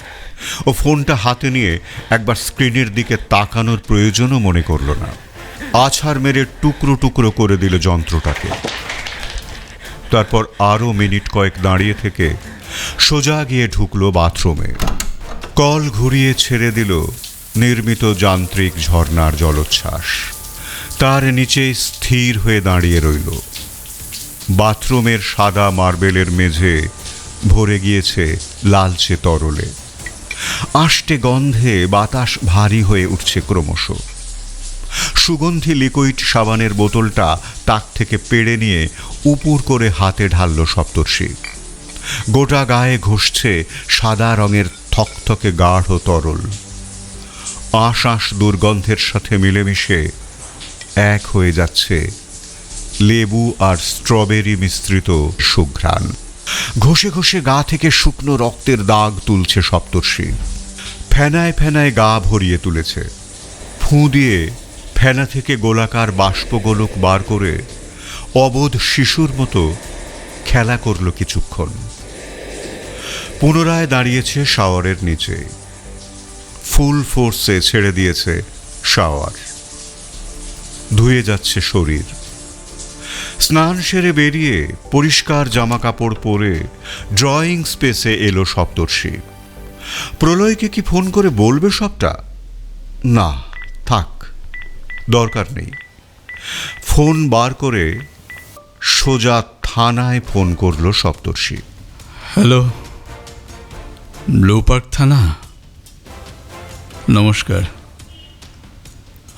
ও ফোনটা হাতে নিয়ে একবার স্ক্রিনের দিকে তাকানোর প্রয়োজনও মনে করল না। আছাড় মেরে টুকরো টুকরো করে দিল যন্ত্রটাকে। তারপর আরও মিনিট কয়েক দাঁড়িয়ে থেকে সোজা গিয়ে ঢুকলো বাথরুমে। কল ঘুরিয়ে ছেড়ে দিল নির্মিত যান্ত্রিক ঝর্ণার জলোচ্ছ্বাস। তার নিচে স্থির হয়ে দাঁড়িয়ে রইল। বাথরুমের সাদা মার্বেলের মেঝে ভরে গিয়েছে লালচে তরলে। আষ্টে গন্ধে বাতাস ভারী হয়ে উঠছে ক্রমশ। সুগন্ধি লিকুইড সাবানের বোতলটা তাক থেকে পেড়ে নিয়ে উপুর করে হাতে ঢালল সপ্তর্ষি। গোটা গায়ে ঘষছে সাদা রঙের থকথকে গাঢ় তরল। আশ দুর্গন্ধের সাথে মিলেমিশে এক হয়ে যাচ্ছে লেবু আর স্ট্রবেরি মিশ্রিত সুঘ্রাণ। ঘষে ঘষে গা থেকে শুকনো রক্তের দাগ তুলছে সপ্তর্ষি। ফেনায় ফেনায় গা ভরিয়ে তুলেছে। ফুঁ দিয়ে ফেনা থেকে গোলাকার বাষ্পগোলক বার করে অবোধ শিশুর মতো খেলা করল কিছুক্ষণ। পুনরায় দাঁড়িয়েছে শাওয়ারের নিচে। ফুল ফোর্সে ছেড়ে দিয়েছে শাওয়ার। ধুয়ে যাচ্ছে শরীর। স্নান সেরে বেরিয়ে পরিষ্কার জামা কাপড় পরে ড্রয়িং স্পেসে এলো সপ্তর্ষি। প্রলয়কে কি ফোন করে বলবে সবটা? না, থাক, দরকার নেই। ফোন বার করে সোজা থানায় ফোন করলো সপ্তর্ষি। হ্যালো, ব্লু পার্ক থানা। নমস্কার,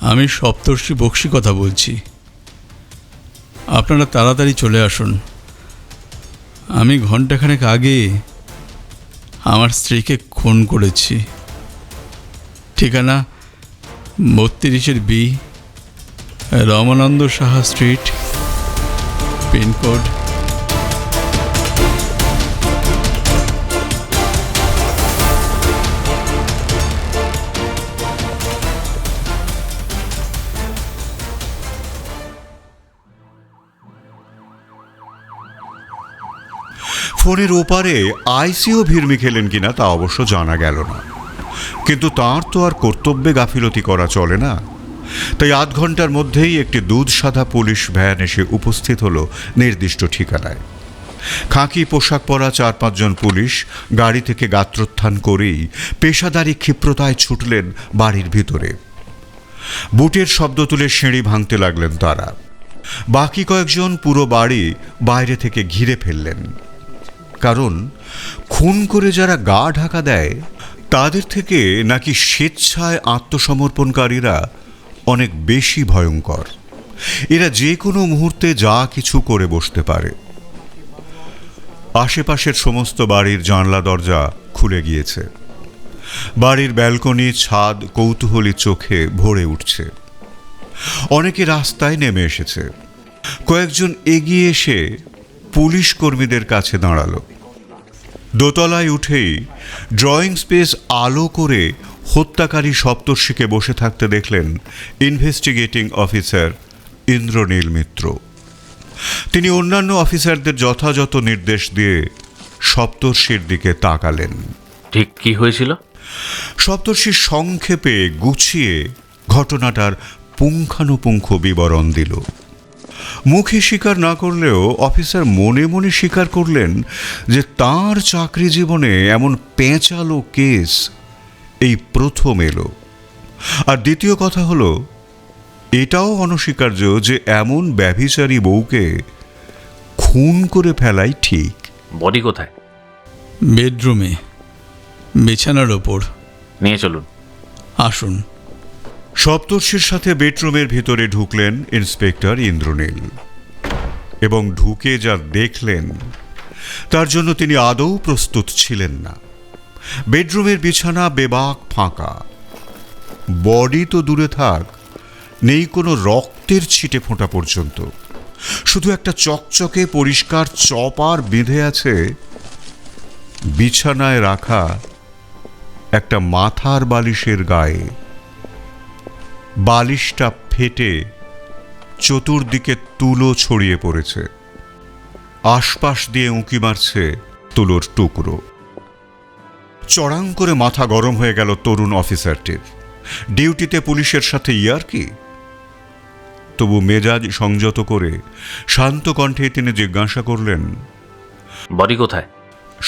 আমি সপ্তর্ষি বক্সি কথা বলছি। আপনারা তাড়াতাড়ি চলে আসুন। আমি ঘণ্টাখানেক আগে আমার স্ত্রীকে খুন করেছি। ঠিকানা 32 B, Ramananda Saha street, pin code ফোনের ওপারে আইসিও ভিড়মি খেলেন কিনা তা অবশ্য জানা গেল না, কিন্তু তার তো আর কর্তব্যে গাফিলতি করা চলে না। তাই আধ ঘন্টার মধ্যেই একটি দুধ সাদা পুলিশ ভ্যান এসে উপস্থিত হলো নির্দিষ্ট ঠিকানায়। খাকি পোশাক পরা 4-5 জন পুলিশ গাড়ি থেকে গাত্রোত্থান করেই পেশাদারি ক্ষিপ্রতায় ছুটলেন বাড়ির ভিতরে। বুটের শব্দ তুলে সিঁড়ি ভাঙতে লাগলেন তারা। বাকি কয়েকজন পুরো বাড়ি বাইরে থেকে ঘিরে ফেললেন। কারণ খুন করে যারা গা ঢাকা দেয় তাদের থেকে নাকি স্বেচ্ছায় আত্মসমর্পণকারীরা অনেক বেশি ভয়ঙ্কর। এরা যে কোনো মুহূর্তে যা কিছু করে বসতে পারে। আশেপাশের সমস্ত বাড়ির জানলা দরজা খুলে গিয়েছে। বাড়ির ব্যালকনি, ছাদ কৌতূহলী চোখে ভরে উঠছে। অনেকে রাস্তায় নেমে এসেছে। কয়েকজন এগিয়ে এসে পুলিশ কর্মীদের কাছে দাঁড়ালো। দোতলায় উঠেই ড্রয়িং স্পেস আলো করে হত্যাকারী সপ্তর্ষিকে বসে থাকতে দেখলেন ইনভেস্টিগেটিং অফিসার ইন্দ্রনীল মিত্র। তিনি অন্যান্য অফিসারদের যথাযথ নির্দেশ দিয়ে সপ্তর্ষির দিকে তাকালেন। ঠিক কি হয়েছিল? সপ্তর্ষি সংক্ষেপে গুছিয়ে ঘটনাটার পুঙ্খানুপুঙ্খ বিবরণ দিল। মুখে স্বীকার না করলেও অফিসার মনে মনে স্বীকার করলেন যে তাঁর চাকরি জীবনে এমন পেঁচালো কেস এই প্রথম এলো। আর দ্বিতীয় কথা হলো, এটাও অনস্বীকার্য যে এমন ব্যভিচারী বউকে খুন করে ফেলাই ঠিক। বডি কোথায়? বেডরুমে, বিছানার ওপর। নিয়ে চলুন। আসুন। সপ্তর্ষির সাথে বেডরুমের ভিতরে ঢুকলেন ইন্সপেক্টর ইন্দ্রনীল, এবং ঢুকে যা দেখলেন তার জন্য তিনি আদৌ প্রস্তুত ছিলেন না। বেডরুমের বিছানা বেবাক ফাঁকা। বডি তো দূরে থাক, নেই কোনো রক্তের ছিটে ফোঁটা পর্যন্ত। শুধু একটা চকচকে পরিষ্কার চপার বেঁধে আছে বিছানায় রাখা একটা মাথার বালিশের গায়ে। বালিশটা ফেটে চতুর্দিকে তুলো ছড়িয়ে পড়েছে। আশপাশ দিয়ে উঁকি মারছে তুলোর টুকরো। চড়াং করে মাথা গরম হয়ে গেল তরুণ অফিসারটির। ডিউটিতে পুলিশের সাথে ইয়ার্কি? তবু মেজাজ সংযত করে শান্ত কণ্ঠে তিনি জিজ্ঞাসা করলেন, বডি কোথায়?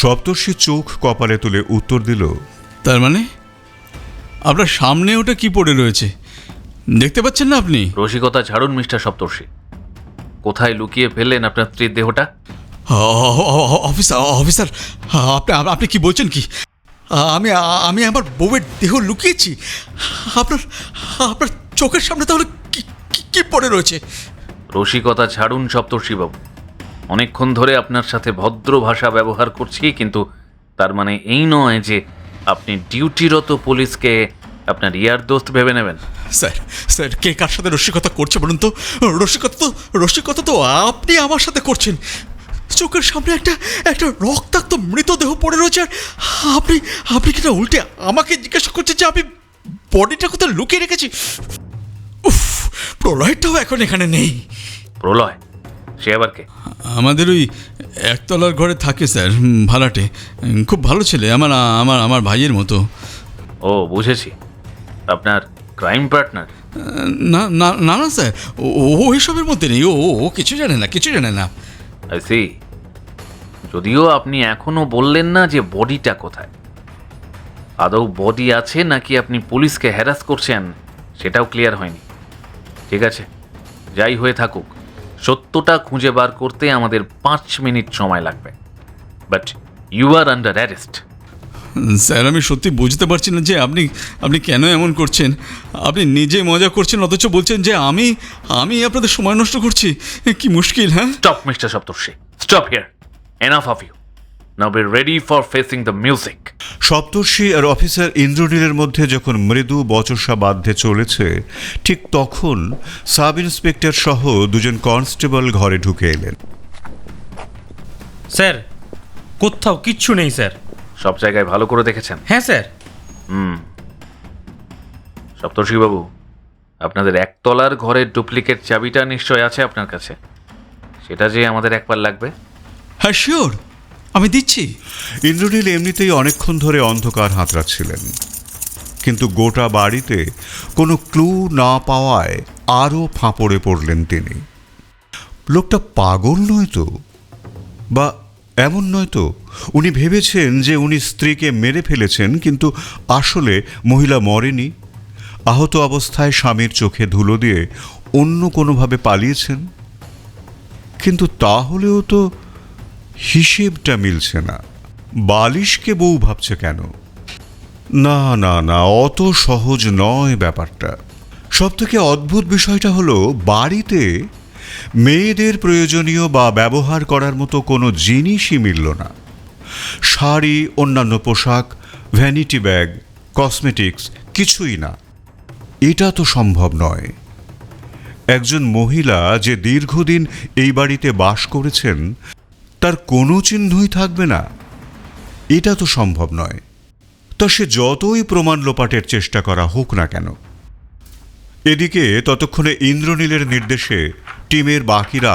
সপ্তর্ষি চোখ কপালে তুলে উত্তর দিল, তার মানে আপনার সামনে ওটা কি পড়ে রয়েছে দেখতে পাচ্ছেন না আপনি? রসিকতা ছাড়ুন মিস্টার সপ্তর্ষি। কোথায় লুকিয়ে ফেললেন আপনার স্ত্রীর দেহটা? অফিসার অফিসার আপনি আপনি কি বলছেন কি? আমি আমি আমার বউয়ের দেহ লুকিয়েছি? আপনার আপনার চোখের সামনে তাহলে কি কি পড়ে রয়েছে? রসিকতা ছাড়ুন সপ্তর্ষিবাবু। অনেকক্ষণ ধরে আপনার সাথে ভদ্র ভাষা ব্যবহার করছি, কিন্তু তার মানে এই নয় যে আপনি ডিউটিরত পুলিশকে আপনার ইয়ার দোস্ত ভেবে নেবেন। স্যার স্যার কে কার সাথে রসিকতা করছে বলুন তো? রসিকতা তো আপনি আমার সাথে করছেন। চোখের সামনে একটা একটা রক্তাক্ত মৃতদেহ পড়ে রয়েছে, আর আপনি আপনি কিনা উল্টে আমাকে জিজ্ঞাসা করছেন যে আমি বডিটা কোথায় লুকিয়ে রেখেছি। উফ, প্রলয়টাও এখন এখানে নেই। প্রলয়? সে আবার কে? আমাদের ওই একতলার ঘরে থাকে স্যার, ভাড়াটে। খুব ভালো ছেলে, আমার আমার আমার ভাইয়ের মতো। ও, বুঝেছি। আপনার ক্রাইম পার্টনার? না না না না স্যার, ও এসবের মধ্যে নেই। ও কিছু জানে না, কিছু জানে না। I see. যদিও আপনি এখনো বললেন না যে বডিটা কোথায়। আদৌ বডি আছে নাকি আপনি পুলিশকে হ্যারাস করছেন সেটাও ক্লিয়ার হয়নি। ঠিক আছে, যাই হয়ে থাকুক, সত্যটা খুঁজে বার করতে আমাদের 5 মিনিট সময় লাগবে। But you are under arrest. Sir আমি সত্যি বুঝতে পারছি না যে আপনি আপনি কেন এমন করছেন। আপনি নিজে মজা করছেন অথচ বলছেন যে আমি আমি আপনাদের সময় নষ্ট করছি। কি মুশকিল! হ্যাঁ, stop mister Saptarshi, stop here. Enough of you. Now be ready for facing the music. Saptarshi আর অফিসার ইন্দ্রনীলের মধ্যে যখন মৃদু বচসা বাধ্যে চলেছে, ঠিক তখন সাব ইন্সপেক্টর সহ দুজন কনস্টেবল ঘরে ঢুকে এলেন। স্যার, কোথাও কিচ্ছু নেই স্যার। সব জায়গায় ভালো করে দেখেছেন? হ্যাঁ স্যার। সপ্তর্ষিবাবু, আপনাদের একতলার ঘরের ডুপ্লিকেট চাবিটা নিশ্চয় আছে আপনার কাছে। সেটা যে আমাদের একবার লাগবে। হ্যাঁ শিওর, আমি দিচ্ছি। ইন্দ্রনীল এমনিতেই অনেকক্ষণ ধরে অন্ধকার হাতড়াচ্ছিলেন, কিন্তু গোটা বাড়িতে কোনো ক্লু না পাওয়ায় আরও ফাঁপড়ে পড়লেন তিনি। লোকটা পাগল নয় তো, বা এমন নয় তো উনি ভেবেছেন যে উনি স্ত্রীকে মেরে ফেলেছেন, কিন্তু আসলে মহিলা মরেনি। আহত অবস্থায় স্বামীর চোখে ধুলো দিয়ে অন্য কোনোভাবে পালিয়েছেন। কিন্তু তাহলেও তো হিসেবটা মিলছে না। বালিশকে বউ ভাবছে কেন? না না না, অত সহজ নয় ব্যাপারটা। সবথেকে অদ্ভুত বিষয়টা হলো, বাড়িতে মেয়েদের প্রয়োজনীয় বা ব্যবহার করার মতো কোনো জিনিসই মিলল না। শাড়ি, অন্যান্য পোশাক, ভ্যানিটি ব্যাগ, কসমেটিক্স কিছুই না। এটা তো সম্ভব নয়। একজন মহিলা যে দীর্ঘদিন এই বাড়িতে বাস করেছেন তার কোনো চিহ্নই থাকবে না, এটা তো সম্ভব নয়। তা সে যতই প্রমাণ লোপাটের চেষ্টা করা হোক না কেন। এদিকে ততক্ষণে ইন্দ্রনীলের নির্দেশে টিমের বাকিরা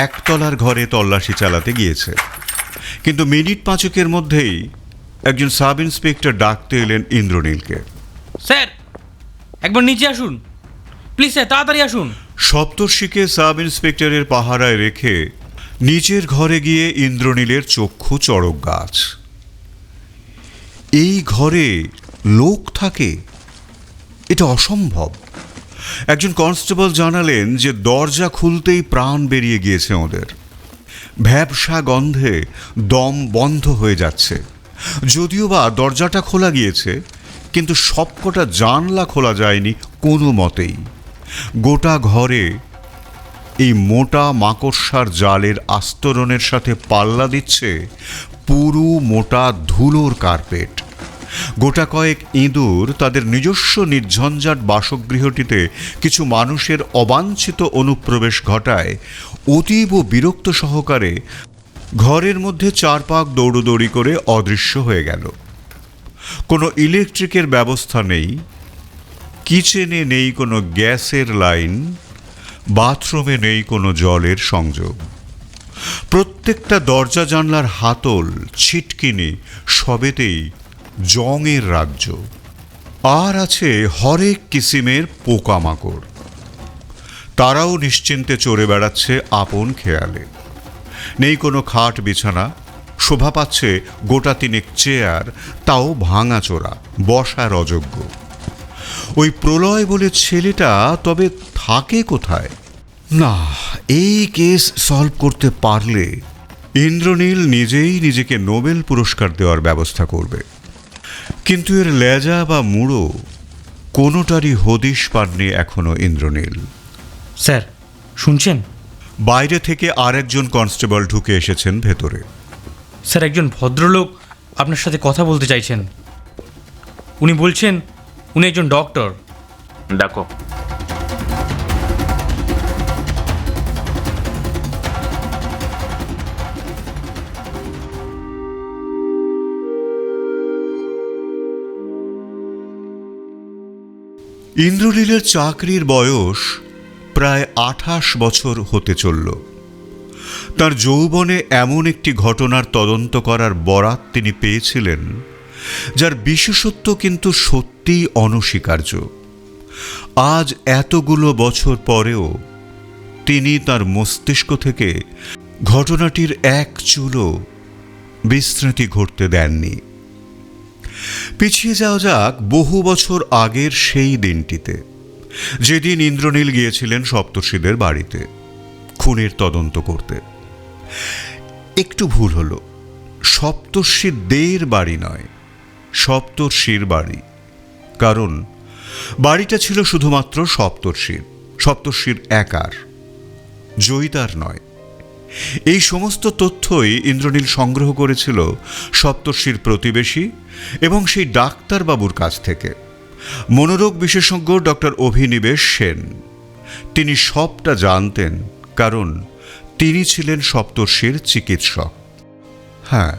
একতলার ঘরে তল্লাশি চালাতে গিয়েছে, কিন্তু মিনিট 5 মধ্যেই একজন সাব ইন্সপেক্টর ডাকতে এলেন ইন্দ্রনীলকে। স্যার, একবার নিচে আসুন প্লিজ স্যার, তাড়াতাড়ি আসুন। সপ্তর্ষিকে সাব ইন্সপেক্টরের পাহারায় রেখে নিচের ঘরে গিয়ে ইন্দ্রনীলের চক্ষু চড়ক গাছ। এই ঘরে লোক থাকে, এটা অসম্ভব। একজন কনস্টেবল জানালেন যে দরজা খুলতেই প্রাণ বেরিয়ে গিয়েছে ওদের। ভ্যাবসা গন্ধে দম বন্ধ হয়ে যাচ্ছে। যদিও বা দরজাটা খোলা গিয়েছে, কিন্তু সবকটা জানলা খোলা যায়নি কোনো মতেই। গোটা ঘরে এই মোটা মাকড়সার জালের আস্তরণের সাথে পাল্লা দিচ্ছে পুরু মোটা ধুলোর কার্পেট। গোটা কয়েক ইঁদুর তাদের নিজস্ব নির্ঝঞ্ঝাট বাসগৃহটিতে কিছু মানুষের অবাঞ্ছিত অনুপ্রবেশ ঘটায় অতীব বিরক্ত সহকারে ঘরের মধ্যে 4 পাক দৌড়দৌড়ি করে অদৃশ্য হয়ে গেল। কোনো ইলেকট্রিকের ব্যবস্থা নেই, কিচেনে নেই কোনো গ্যাসের লাইন, বাথরুমে নেই কোনো জলের সংযোগ। প্রত্যেকটা দরজা জানলার হাতল ছিটকিনি সবেতেই জংয়ের রাজ্য। আর আছে হরেক কিসিমের পোকামাকড়, তারাও নিশ্চিন্তে চড়ে বেড়াচ্ছে আপন খেয়ালে। নেই কোনো খাট বিছানা, শোভা পাচ্ছে গোটা 3 চেয়ার, তাও ভাঙাচোরা, বসার অযোগ্য। ওই প্রলয় বলে ছেলেটা তবে থাকে কোথায়? না, এই কেস সলভ করতে পারলে ইন্দ্রনীল নিজেই নিজেকে নোবেল পুরস্কার দেওয়ার ব্যবস্থা করবে। কিন্তু এর লেজা বা মুড়ো কোনোটারই হদিশ পাননি এখনো ইন্দ্রনীল। স্যার শুনছেন? বাইরে থেকে আরেকজন কনস্টেবল ঢুকে এসেছেন ভেতরে। স্যার, একজন ভদ্রলোক আপনার সাথে কথা বলতে চাইছেন। উনি বলছেন উনি একজন ডক্টর। ডাকো। ইন্দ্রনীলের চাকরির বয়স প্রায় 28 বছর হতে চলল। তার যৌবনে এমন একটি ঘটনার তদন্ত করার বরাত তিনি পেয়েছিলেন, যার বিশেষত্ব কিন্তু সত্যিই অনস্বীকার্য। আজ এতগুলো বছর পরেও তিনি তার মস্তিষ্ক থেকে ঘটনাটির এক চুলও বিস্মৃতি ঘটতে দেননি। পিছিয়ে যাওয়া যাক বহু বছর আগের সেই দিনটিতে, যেদিন ইন্দ্রনীল গিয়েছিলেন সপ্তর্ষিদের বাড়িতে খুনের তদন্ত করতে। একটু ভুল হলো, সপ্তর্ষিদের বাড়ি নয়, সপ্তর্ষির বাড়ি। কারণ বাড়িটা ছিল শুধুমাত্র সপ্তর্ষির একার, জয়িতার নয়। এই সমস্ত তথ্যই ইন্দ্রনীল সংগ্রহ করেছিল সপ্তর্ষির প্রতিবেশী এবং সেই ডাক্তারবাবুর কাছ থেকে, মনোরোগ বিশেষজ্ঞ ডক্টর অভিনিবেশ সেন। তিনি সবটা জানতেন, কারণ তিনি ছিলেন সপ্তর্ষির চিকিৎসক। হ্যাঁ,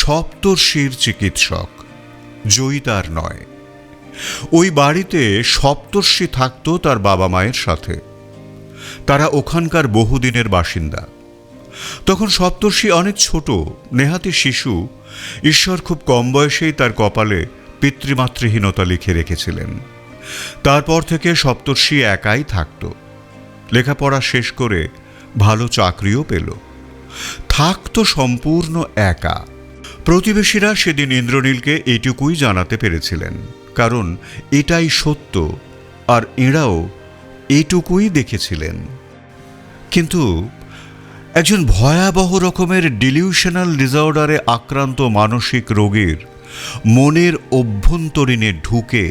সপ্তর্ষির চিকিৎসক, জয়িতার নয়। ওই বাড়িতে সপ্তর্ষি থাকত তার বাবা মায়ের সাথে। তারা ওখানকার বহুদিনের বাসিন্দা। তখন সপ্তর্ষি অনেক ছোট, নেহাতি শিশু। ঈশ্বর খুব কম বয়সেই তার কপালে পিতৃমাতৃহীনতা লিখে রেখেছিলেন। তারপর থেকে সপ্তর্ষি একাই থাকত। লেখাপড়া শেষ করে ভালো চাকরিও পেল, থাকত সম্পূর্ণ একা। প্রতিবেশীরা সেদিন ইন্দ্রনীলকে এইটুকুই জানাতে পেরেছিলেন, কারণ এটাই সত্য, আর এঁরাও এইটুকুই দেখেছিলেন। কিন্তু একজন ভয়াবহ রকমের ডিলিউশনাল ডিসঅর্ডারে আক্রান্ত মানসিক রোগীর মনের অভ্যন্তরীণে ঢুকে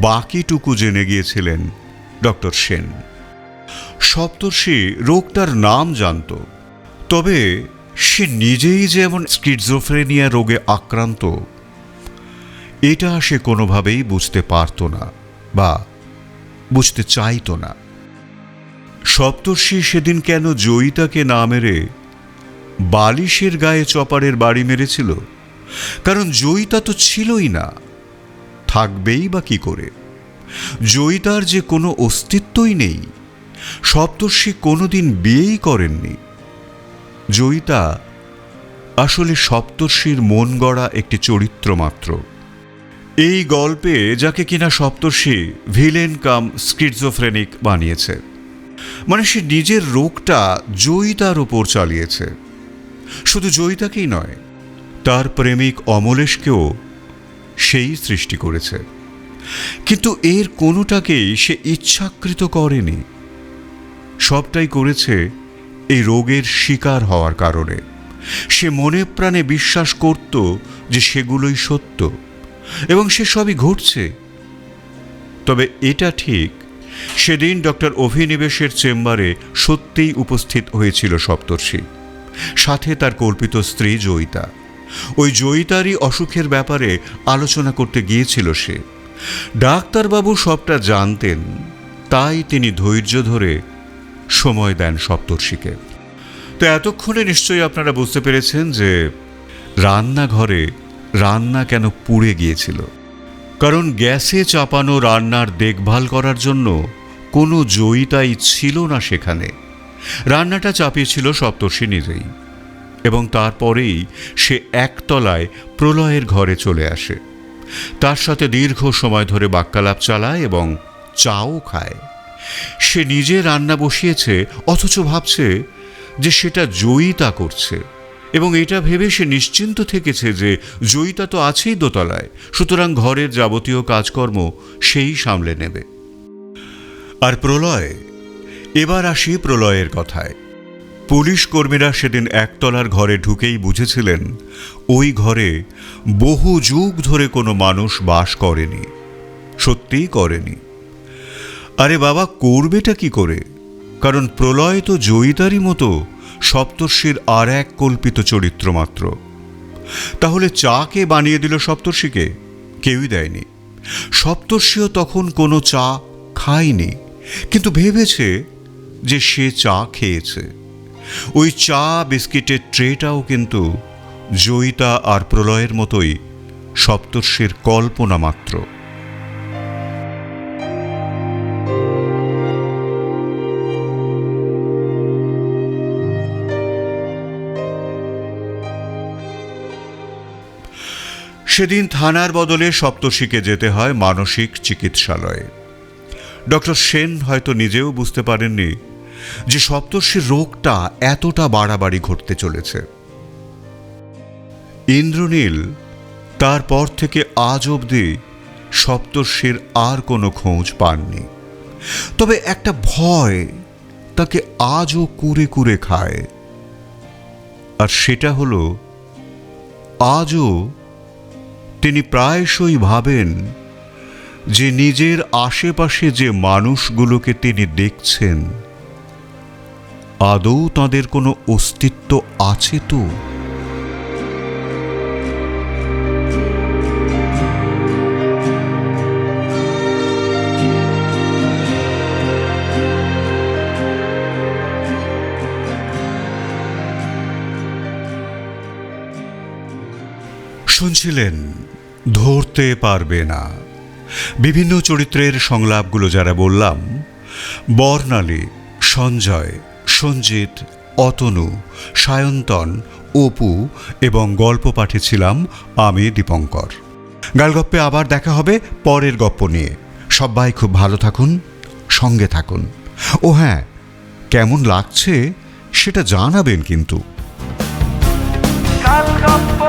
বাকিটুকু জেনে গিয়েছিলেন ডক্টর সেন। সপ্তর্ষি রোগটার নাম জানত, তবে সে নিজেই যে এমন স্কিজোফ্রেনিয়া রোগে আক্রান্ত এটা সে কোনোভাবেই বুঝতে পারত না বা বুঝতে চাইত না। সপ্তর্ষি সেদিন কেন জয়িতাকে না মেরে বালিশের গায়ে চপারের বাড়ি মেরেছিল? কারণ জয়িতা তো ছিলই না, থাকবেই বা কি করে? জয়িতার যে কোনো অস্তিত্বই নেই। সপ্তর্ষি কোনোদিন বিয়েই করেননি। জয়িতা আসলে সপ্তর্ষির মন গড়া একটি চরিত্র মাত্র। এই গল্পে যাকে কিনা সপ্তর্ষি ভিলেন কাম স্কিজোফ্রেনিক বানিয়েছে, মানে সে নিজের রোগটা জয়িতার ওপর চালিয়েছে। শুধু জয়িতাকেই নয়, তার প্রেমিক অমলেশকেও সেই সৃষ্টি করেছে। কিন্তু এর কোনোটাকেই সে ইচ্ছাকৃত করেনি, সবটাই করেছে এই রোগের শিকার হওয়ার কারণে। সে মনে প্রাণে বিশ্বাস করত যে সেগুলোই সত্য এবং সে সবই ঘটছে। তবে এটা ঠিক, সেদিন ডক্টর অভিনিবেশের চেম্বারে সত্যিই উপস্থিত হয়েছিল সপ্তর্ষি, সাথে তার কল্পিত স্ত্রী জয়িতা। ওই জয়িতারই অসুখের ব্যাপারে আলোচনা করতে গিয়েছিল সে। ডাক্তারবাবু সবটা জানতেন, তাই তিনি ধৈর্য ধরে সময় দেন সপ্তর্ষিকে। তো এতক্ষণে নিশ্চয়ই আপনারা বুঝতে পেরেছেন যে রান্নাঘরে রান্না কেন পুড়ে গিয়েছিল। কারণ গ্যাসে চাপানো রান্নার দেখভাল করার জন্য কোনো জয়িতাই ছিল না সেখানে। রান্নাটা চাপিয়েছিল সপ্তর্ষি নিজেই, এবং তারপরেই সে একতলায় প্রলয়ের ঘরে চলে আসে। তার সাথে দীর্ঘ সময় ধরে বাক্যালাপ চালায় এবং চাও খায়। সে নিজে রান্না বসিয়েছে, অথচ ভাবছে যে সেটা জয়িতা করছে, এবং এটা ভেবে সে নিশ্চিন্ত থেকেছে যে জয়িতা তো আছেই দোতলায়, সুতরাং ঘরের যাবতীয় কাজকর্ম সেই সামলে নেবে। আর প্রলয়, এবার আসি প্রলয়ের কথায়। পুলিশ কর্মীরা সেদিন একতলার ঘরে ঢুকেই বুঝেছিলেন ওই ঘরে বহু যুগ ধরে কোনো মানুষ বাস করেনি, সত্যিই করেনি। আরে বাবা, করবেটা কি করে? কারণ প্রলয় তো জয়িতারই মতো সপ্তর্ষির আর এক কল্পিত চরিত্র মাত্র। তাহলে চা কে বানিয়ে দিল সপ্তর্ষিকে? কেউই দেয়নি। সপ্তর্ষিও তখন কোনো চা খায়নি, কিন্তু ভেবেছে যে সে চা খেয়েছে। ওই চা বিস্কিটের ট্রেটাও কিন্তু জয়িতা আর প্রলয়ের মতোই সপ্তর্ষির কল্পনা মাত্র। সেদিন থানার বদলে সপ্তর্ষিকে যেতে হয় মানসিক চিকিৎসালয়ে। ডক্টর সেন হয়তো নিজেও বুঝতে পারেননি যে সপ্তর্ষির রোগটা এতটা বাড়াবাড়ি ঘটতে চলেছে। ইন্দ্রনীল তারপর থেকে আজ অবধি সপ্তর্ষির আর কোনো খোঁজ পাননি। তবে একটা ভয় তাকে আজও কুরে কুরে খায়, আর সেটা হলো আজও তিনি প্রায়শই ভাবেন যে নিজের আশেপাশে যে মানুষগুলোকে তিনি দেখছেন, আদৌ তাদের কোনো অস্তিত্ব আছে তো? শুনছিলেন ধরতে পারবে না। বিভিন্ন চরিত্রের সংলাপগুলো যারা বললাম, বর্ণালী, সঞ্জয়, সঞ্জিত, অতনু, সায়ন্তন, অপু এবং গল্প পাঠিয়েছিলাম আমি দীপঙ্কর। গালগপ্পে আবার দেখা হবে পরের গপ্প নিয়ে। সবাই খুব ভালো থাকুন, সঙ্গে থাকুন। ও হ্যাঁ, কেমন লাগছে সেটা জানাবেন কিন্তু। গালগপ্প